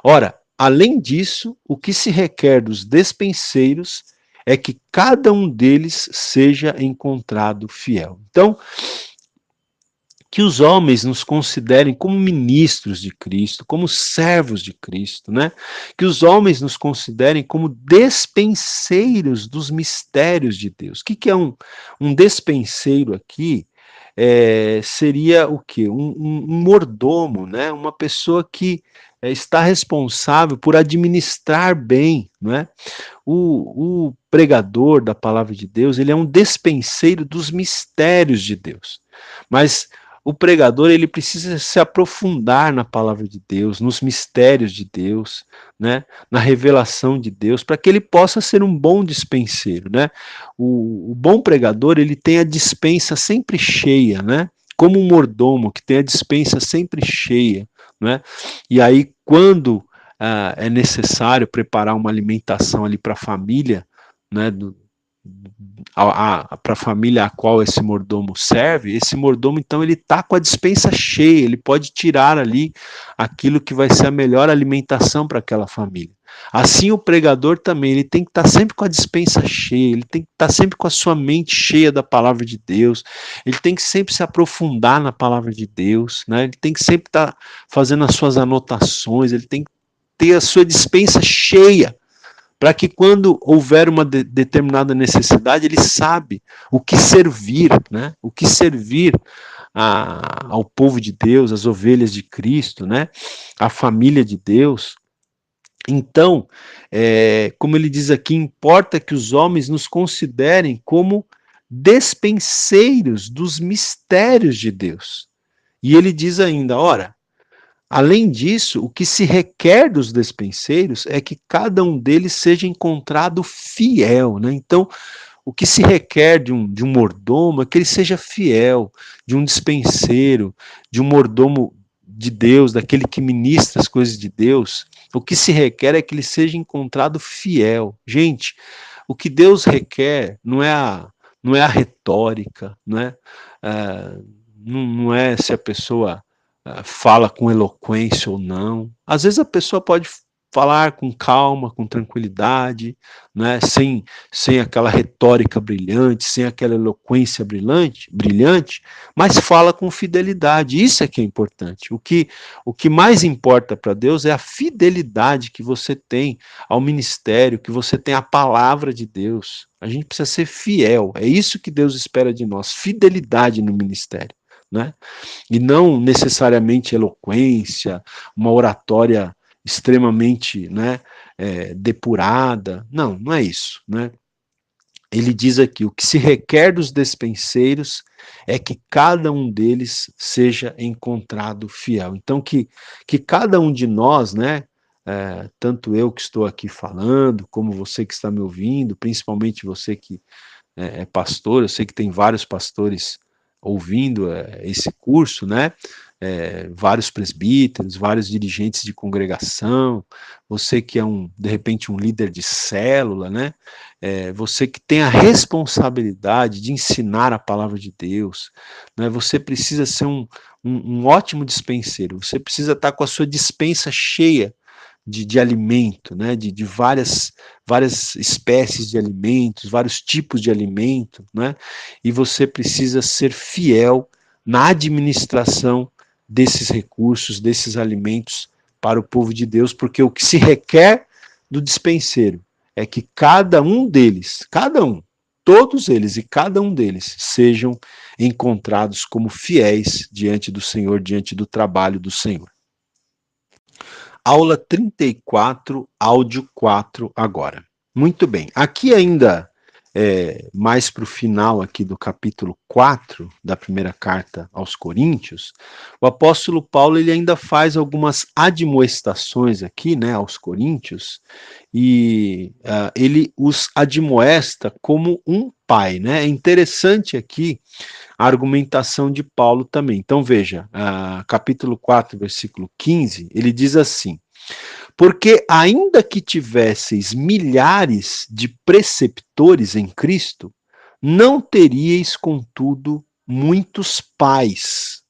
Speaker 1: Ora, além disso, o que se requer dos despenseiros é que cada um deles seja encontrado fiel. Então, que os homens nos considerem como ministros de Cristo, como servos de Cristo, né? Que os homens nos considerem como despenseiros dos mistérios de Deus. O que é um despenseiro aqui? Seria o quê? Um mordomo, né? Uma pessoa que está responsável por administrar bem, né? O pregador da palavra de Deus, ele é um despenseiro dos mistérios de Deus. Mas o pregador, ele precisa se aprofundar na palavra de Deus, nos mistérios de Deus, né, na revelação de Deus, para que ele possa ser um bom dispenseiro, né? O bom pregador, ele tem a dispensa sempre cheia, né? Como um mordomo que tem a dispensa sempre cheia, né? E aí, quando é necessário preparar uma alimentação ali para a família, né, para a família a qual esse mordomo serve, esse mordomo então ele está com a despensa cheia, ele pode tirar ali aquilo que vai ser a melhor alimentação para aquela família. Assim o pregador também, ele tem que estar sempre com a despensa cheia, ele tem que estar sempre com a sua mente cheia da palavra de Deus, ele tem que sempre se aprofundar na palavra de Deus, né? Ele tem que sempre estar fazendo as suas anotações, ele tem que ter a sua despensa cheia, para que quando houver uma determinada necessidade, ele sabe o que servir, né? O que servir ao povo de Deus, às ovelhas de Cristo, né? A família de Deus. Então, como ele diz aqui, importa que os homens nos considerem como despenseiros dos mistérios de Deus. E ele diz ainda, ora, além disso, o que se requer dos despenseiros é que cada um deles seja encontrado fiel, né? Então, o que se requer de um mordomo é que ele seja fiel, de um dispenseiro, de um mordomo de Deus, daquele que ministra as coisas de Deus. O que se requer é que ele seja encontrado fiel. Gente, o que Deus requer não é a retórica, não é se a pessoa fala com eloquência ou não. Às vezes a pessoa pode falar com calma, com tranquilidade, né, sem aquela retórica brilhante, sem aquela eloquência brilhante, mas fala com fidelidade. Isso é que é importante. O que mais importa para Deus é a fidelidade que você tem ao ministério, que você tem à palavra de Deus. A gente precisa ser fiel. É isso que Deus espera de nós, fidelidade no ministério, né? E não necessariamente eloquência, uma oratória extremamente, né, depurada. Não é isso, né? Ele diz aqui, o que se requer dos despenseiros é que cada um deles seja encontrado fiel. Então, que cada um de nós, né, tanto eu que estou aqui falando, como você que está me ouvindo, principalmente você que é pastor, eu sei que tem vários pastores ouvindo esse curso, né? Vários presbíteros, vários dirigentes de congregação, você que é de repente um líder de célula, né? Você que tem a responsabilidade de ensinar a palavra de Deus, né? Você precisa ser um ótimo dispenseiro, você precisa estar com a sua dispensa cheia de alimento, né? de várias espécies de alimentos, vários tipos de alimento, né? E você precisa ser fiel na administração desses recursos, desses alimentos para o povo de Deus, porque o que se requer do dispenseiro é que cada um deles, cada um, todos eles e cada um deles sejam encontrados como fiéis diante do Senhor, diante do trabalho do Senhor. Aula 34, áudio 4 agora. Muito bem, aqui ainda mais para o final aqui do capítulo 4 da primeira carta aos Coríntios, o apóstolo Paulo ele ainda faz algumas admoestações aqui, né, aos Coríntios, e ele os admoesta como um pai, né? É interessante aqui a argumentação de Paulo também. Então veja, capítulo 4, versículo 15, ele diz assim: porque ainda que tivesseis milhares de preceptores em Cristo, não teríeis, contudo, muitos pais.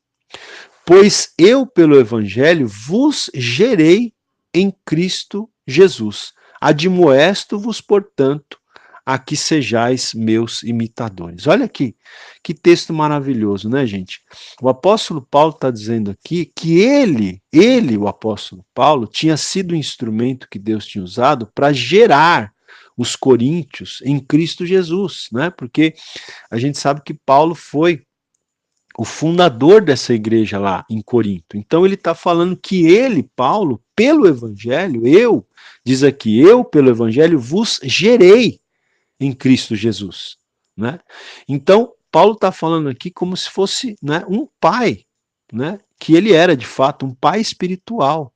Speaker 1: Pois eu, pelo Evangelho, vos gerei em Cristo Jesus. Admoesto-vos, portanto, a que sejais meus imitadores. Olha aqui, que texto maravilhoso, né, gente? O apóstolo Paulo está dizendo aqui que ele, o apóstolo Paulo, tinha sido o instrumento que Deus tinha usado para gerar os coríntios em Cristo Jesus, né? Porque a gente sabe que Paulo foi o fundador dessa igreja lá em Corinto. Então ele está falando que ele, Paulo, pelo evangelho, diz aqui, eu pelo evangelho vos gerei em Cristo Jesus, né? Então, Paulo está falando aqui como se fosse, né, um pai, né, que ele era de fato um pai espiritual.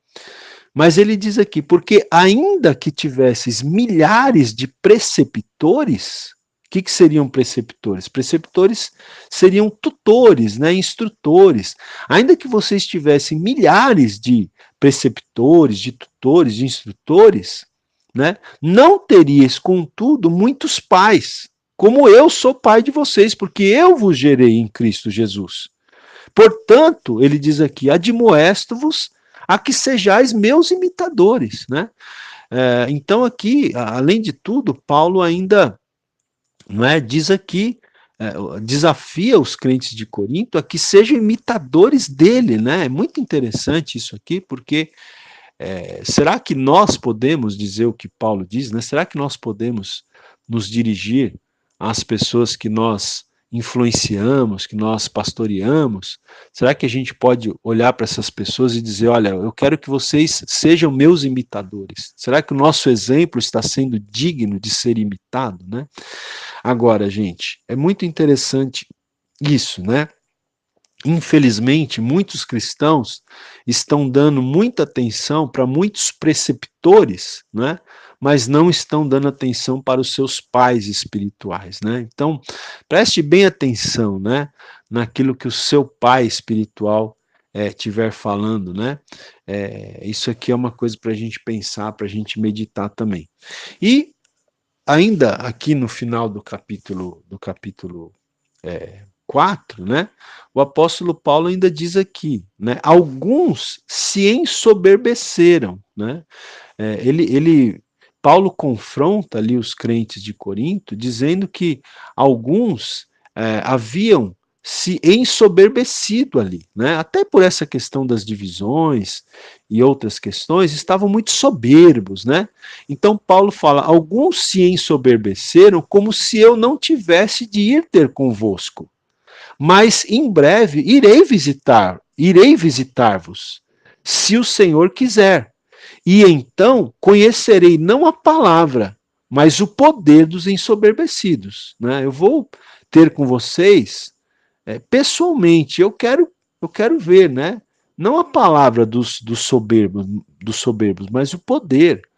Speaker 1: Mas ele diz aqui, porque ainda que tivesses milhares de preceptores, o que seriam preceptores? Preceptores seriam tutores, né, instrutores. Ainda que vocês tivessem milhares de preceptores, de tutores, de instrutores, né, não teríeis, contudo, muitos pais, como eu sou pai de vocês, porque eu vos gerei em Cristo Jesus. Portanto, ele diz aqui, admoesto-vos a que sejais meus imitadores, né? Então aqui, além de tudo, Paulo ainda, não é, diz aqui, desafia os crentes de Corinto a que sejam imitadores dele, né? É muito interessante isso aqui, porque será que nós podemos dizer o que Paulo diz, né? Será que nós podemos nos dirigir às pessoas que nós influenciamos, que nós pastoreamos? Será que a gente pode olhar para essas pessoas e dizer, olha, eu quero que vocês sejam meus imitadores? Será que o nosso exemplo está sendo digno de ser imitado, né? Agora, gente, é muito interessante isso, né? Infelizmente, muitos cristãos estão dando muita atenção para muitos preceptores, né? Mas não estão dando atenção para os seus pais espirituais, né? Então, preste bem atenção, né? Naquilo que o seu pai espiritual estiver falando, né? Isso aqui é uma coisa para a gente pensar, para a gente meditar também. E ainda aqui no final do capítulo 4, né, o apóstolo Paulo ainda diz aqui, né, alguns se ensoberbeceram, né, Paulo confronta ali os crentes de Corinto, dizendo que alguns haviam se ensoberbecido ali, né, até por essa questão das divisões e outras questões, estavam muito soberbos, né, então Paulo fala, alguns se ensoberbeceram como se eu não tivesse de ir ter convosco, mas em breve irei visitar-vos, se o Senhor quiser. E então conhecerei não a palavra, mas o poder dos ensoberbecidos. Né? Eu vou ter com vocês pessoalmente, eu quero ver, né? Não a palavra dos soberbos, mas o poder.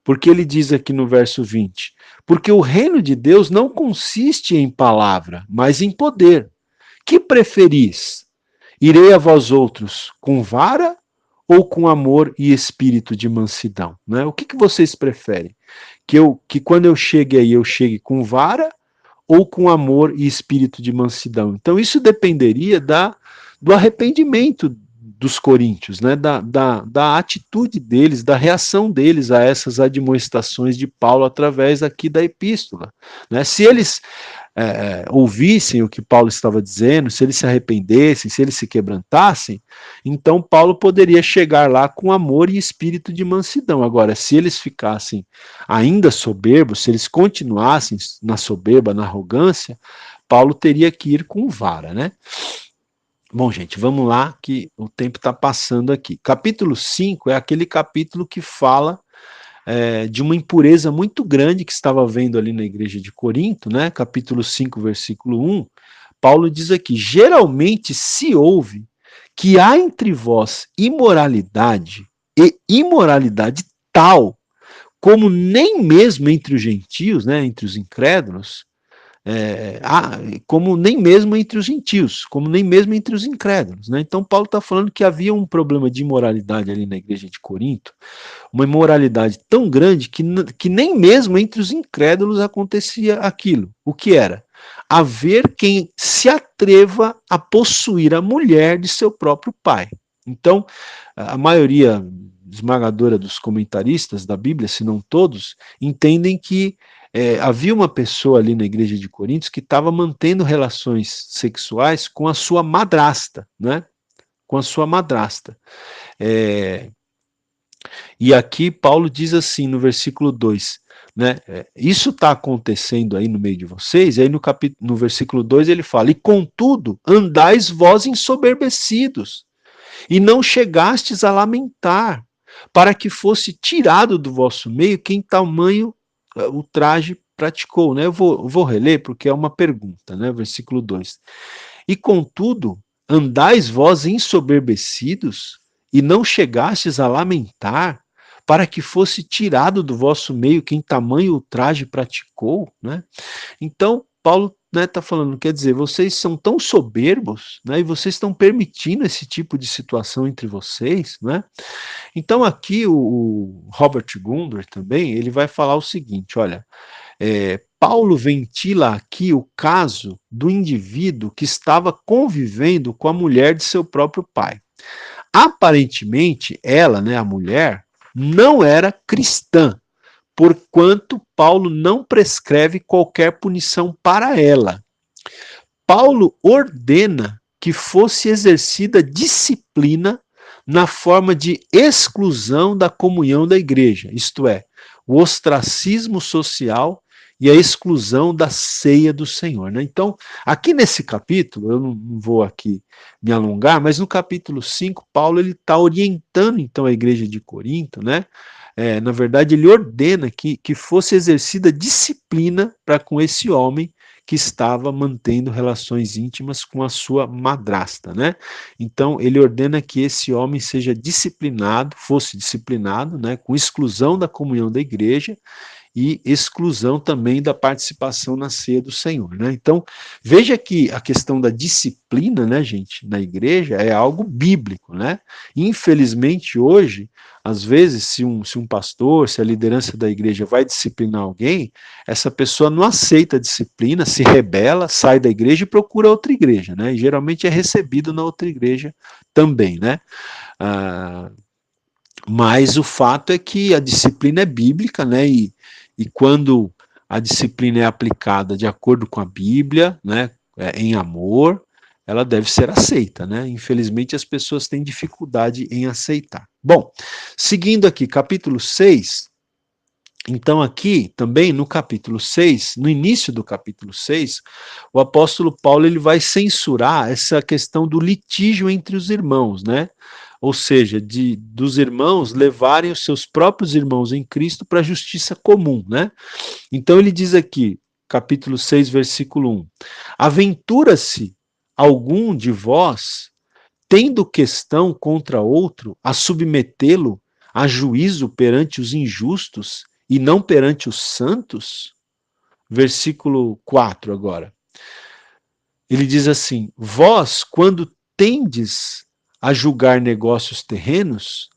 Speaker 1: Porque ele diz aqui no verso 20, porque o reino de Deus não consiste em palavra, mas em poder. Que preferis? Irei a vós outros com vara ou com amor e espírito de mansidão? Né? O que vocês preferem? Que quando eu chegue aí, eu chegue com vara ou com amor e espírito de mansidão? Então isso dependeria do arrependimento dos coríntios, né, da atitude deles, da reação deles a essas admoestações de Paulo através aqui da epístola. Né? Se eles ouvissem o que Paulo estava dizendo, se eles se arrependessem, se eles se quebrantassem, então Paulo poderia chegar lá com amor e espírito de mansidão. Agora, se eles ficassem ainda soberbos, se eles continuassem na soberba, na arrogância, Paulo teria que ir com vara, né? Bom, gente, vamos lá que o tempo está passando aqui. Capítulo 5 é aquele capítulo que fala de uma impureza muito grande que estava havendo ali na igreja de Corinto, né? Capítulo 5, versículo 1, Paulo diz aqui: geralmente se ouve que há entre vós imoralidade, e imoralidade tal, como nem mesmo entre os gentios, né, entre os incrédulos, como nem mesmo entre os gentios, como nem mesmo entre os incrédulos. Né? Então Paulo está falando que havia um problema de imoralidade ali na igreja de Corinto, uma imoralidade tão grande que nem mesmo entre os incrédulos acontecia aquilo. O que era? Haver quem se atreva a possuir a mulher de seu próprio pai. Então, a maioria esmagadora dos comentaristas da Bíblia, se não todos, entendem que havia uma pessoa ali na igreja de Coríntios que estava mantendo relações sexuais com a sua madrasta, né? Com a sua madrasta. E aqui Paulo diz assim no versículo 2, né? Isso está acontecendo aí no meio de vocês, e aí no versículo 2 ele fala: e contudo andais vós ensoberbecidos, e não chegastes a lamentar, para que fosse tirado do vosso meio quem tamanho ultraje praticou. Né? Eu vou reler porque é uma pergunta, né? Versículo 2. E contudo, andais vós ensoberbecidos, e não chegastes a lamentar, para que fosse tirado do vosso meio quem tamanho ultraje praticou. Né? Então, Paulo está falando, quer dizer, vocês são tão soberbos, né, e vocês estão permitindo esse tipo de situação entre vocês, né? Então aqui o Robert Gundry também, ele vai falar o seguinte, olha, Paulo ventila aqui o caso do indivíduo que estava convivendo com a mulher de seu próprio pai. Aparentemente, ela, né, a mulher, não era cristã, porquanto Paulo não prescreve qualquer punição para ela. Paulo ordena que fosse exercida disciplina na forma de exclusão da comunhão da igreja, isto é, o ostracismo social e a exclusão da ceia do Senhor. Né? Então, aqui nesse capítulo, eu não vou aqui me alongar, mas no capítulo 5, Paulo está orientando então a igreja de Corinto, né? Na verdade, ele ordena que fosse exercida disciplina para com esse homem que estava mantendo relações íntimas com a sua madrasta, né? Então, ele ordena que esse homem seja disciplinado, fosse disciplinado, né, com exclusão da comunhão da igreja e exclusão também da participação na ceia do Senhor, né? Então, veja que a questão da disciplina, né, gente, na igreja é algo bíblico, né? Infelizmente, hoje, às vezes, se um pastor, se a liderança da igreja vai disciplinar alguém, essa pessoa não aceita a disciplina, se rebela, sai da igreja e procura outra igreja, né? E geralmente é recebido na outra igreja também, né? Mas o fato é que a disciplina é bíblica, né? E quando a disciplina é aplicada de acordo com a Bíblia, né, em amor, ela deve ser aceita, né? Infelizmente as pessoas têm dificuldade em aceitar. Bom, seguindo aqui, capítulo 6, então aqui também no capítulo 6, no início do capítulo 6, o apóstolo Paulo ele vai censurar essa questão do litígio entre os irmãos, né? Ou seja, dos irmãos levarem os seus próprios irmãos em Cristo para a justiça comum, né? Então ele diz aqui, capítulo 6, versículo 1, aventura-se algum de vós, tendo questão contra outro, a submetê-lo a juízo perante os injustos e não perante os santos? Versículo 4 agora. Ele diz assim, vós, quando tendes a julgar negócios terrenos,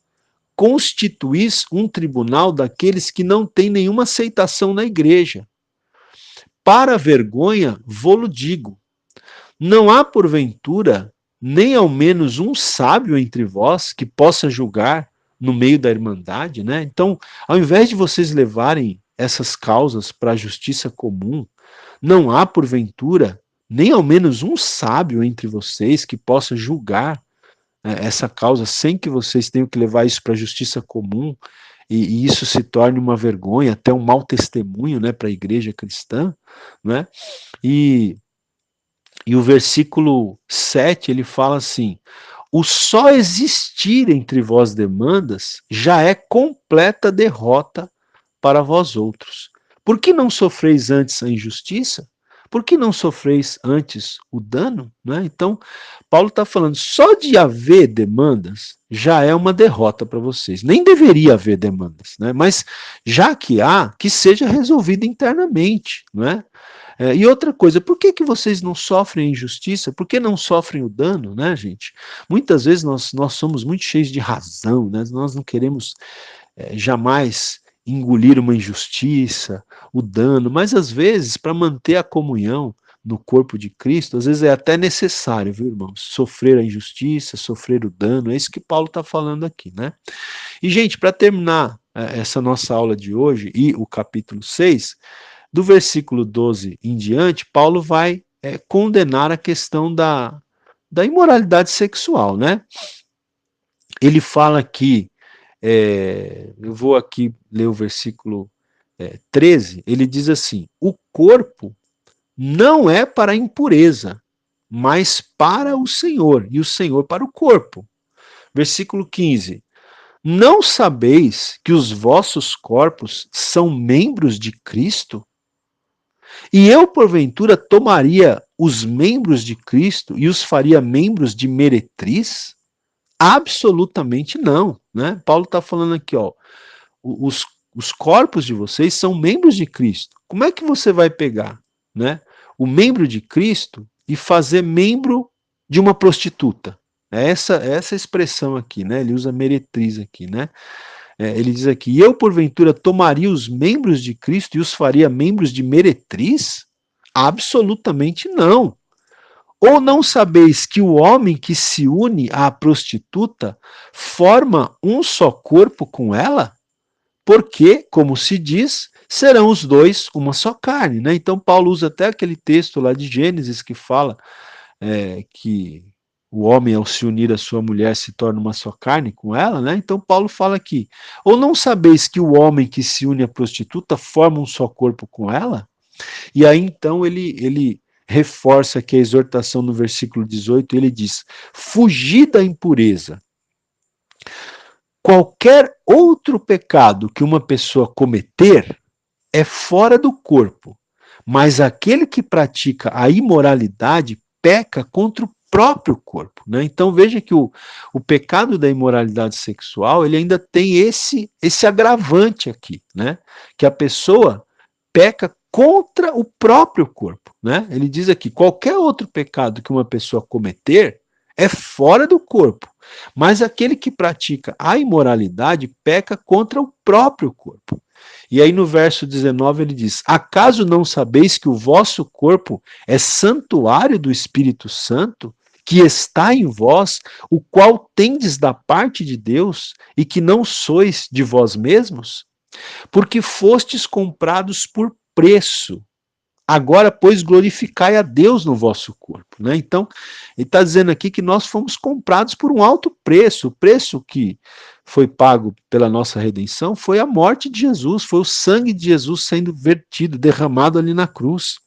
Speaker 1: constituís um tribunal daqueles que não têm nenhuma aceitação na igreja. Para a vergonha, vô-lo digo, não há porventura nem ao menos um sábio entre vós que possa julgar no meio da irmandade, né? Então, ao invés de vocês levarem essas causas para a justiça comum, não há, porventura, nem ao menos um sábio entre vocês que possa julgar essa causa sem que vocês tenham que levar isso para a justiça comum e isso se torne uma vergonha, até um mau testemunho, né, para a igreja cristã, né? E, e o versículo 7 ele fala assim: o só existir entre vós demandas já é completa derrota para vós outros. Por que não sofreis antes a injustiça? Por que não sofreis antes o dano? Né? Então, Paulo está falando, só de haver demandas já é uma derrota para vocês. Nem deveria haver demandas, né? Mas já que há, que seja resolvido internamente. Né? E outra coisa, por que vocês não sofrem a injustiça? Por que não sofrem o dano, né, gente? Muitas vezes nós somos muito cheios de razão, né? Nós não queremos jamais engolir uma injustiça, o dano, mas às vezes, para manter a comunhão no corpo de Cristo, às vezes é até necessário, viu, irmãos? Sofrer a injustiça, sofrer o dano, é isso que Paulo está falando aqui, né? E, gente, para terminar essa nossa aula de hoje e o capítulo 6, do versículo 12 em diante, Paulo vai condenar a questão da imoralidade sexual, né? Ele fala que eu vou aqui ler o versículo 13, ele diz assim: o corpo não é para a impureza, mas para o Senhor, e o Senhor para o corpo. Versículo 15: não sabeis que os vossos corpos são membros de Cristo? E eu, porventura, tomaria os membros de Cristo e os faria membros de meretriz? Absolutamente não, né? Paulo está falando aqui, ó, os, os corpos de vocês são membros de Cristo. Como é que você vai pegar, né, o membro de Cristo e fazer membro de uma prostituta? É essa expressão aqui, né? Ele usa meretriz aqui, né? Ele diz aqui: eu, porventura, tomaria os membros de Cristo e os faria membros de meretriz? Absolutamente não. Ou não sabeis que o homem que se une à prostituta forma um só corpo com ela? Porque, como se diz, serão os dois uma só carne, né? Então Paulo usa até aquele texto lá de Gênesis que fala que o homem, ao se unir à sua mulher, se torna uma só carne com ela, né? Então Paulo fala aqui: ou não sabeis que o homem que se une à prostituta forma um só corpo com ela? E aí então ele reforça aqui a exortação no versículo 18, ele diz: fugir da impureza. Qualquer outro pecado que uma pessoa cometer é fora do corpo, mas aquele que pratica a imoralidade peca contra o próprio corpo. Né? Então veja que o pecado da imoralidade sexual ele ainda tem esse agravante aqui, né? Que a pessoa peca contra o próprio corpo. Né? Ele diz aqui: qualquer outro pecado que uma pessoa cometer é fora do corpo, mas aquele que pratica a imoralidade peca contra o próprio corpo. E aí no verso 19 ele diz: acaso não sabeis que o vosso corpo é santuário do Espírito Santo, que está em vós, o qual tendes da parte de Deus, e que não sois de vós mesmos? Porque fostes comprados por preço. Agora, pois, glorificai a Deus no vosso corpo. Né? Então, ele está dizendo aqui que nós fomos comprados por um alto preço. O preço que foi pago pela nossa redenção foi a morte de Jesus, foi o sangue de Jesus sendo vertido, derramado ali na cruz.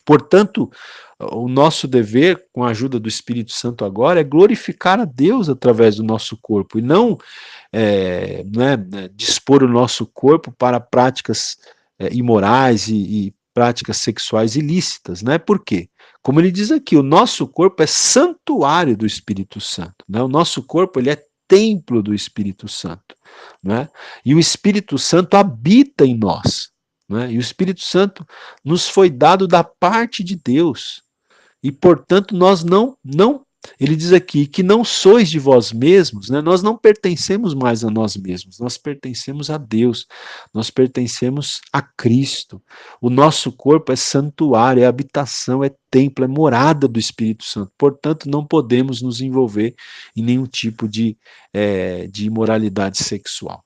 Speaker 1: Portanto, o nosso dever, com a ajuda do Espírito Santo agora, é glorificar a Deus através do nosso corpo, e não dispor o nosso corpo para práticas imorais e práticas sexuais ilícitas, né? Por quê? Como ele diz aqui, o nosso corpo é santuário do Espírito Santo, né? O nosso corpo ele é templo do Espírito Santo, né? E o Espírito Santo habita em nós, né? E o Espírito Santo nos foi dado da parte de Deus, e portanto nós não Ele diz aqui que não sois de vós mesmos, né? Nós não pertencemos mais a nós mesmos, nós pertencemos a Deus, nós pertencemos a Cristo. O nosso corpo é santuário, é habitação, é templo, é morada do Espírito Santo. Portanto, não podemos nos envolver em nenhum tipo de imoralidade sexual.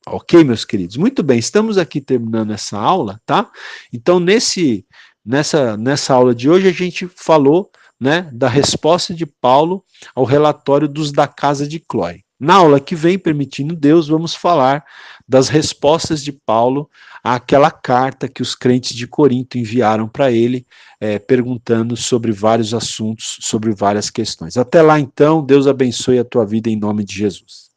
Speaker 1: Ok, meus queridos? Muito bem, estamos aqui terminando essa aula, tá? Então, nessa aula de hoje, a gente falou, né, da resposta de Paulo ao relatório dos da casa de Clói. Na aula que vem, permitindo Deus, vamos falar das respostas de Paulo àquela carta que os crentes de Corinto enviaram para ele, perguntando sobre vários assuntos, sobre várias questões. Até lá, então, Deus abençoe a tua vida em nome de Jesus.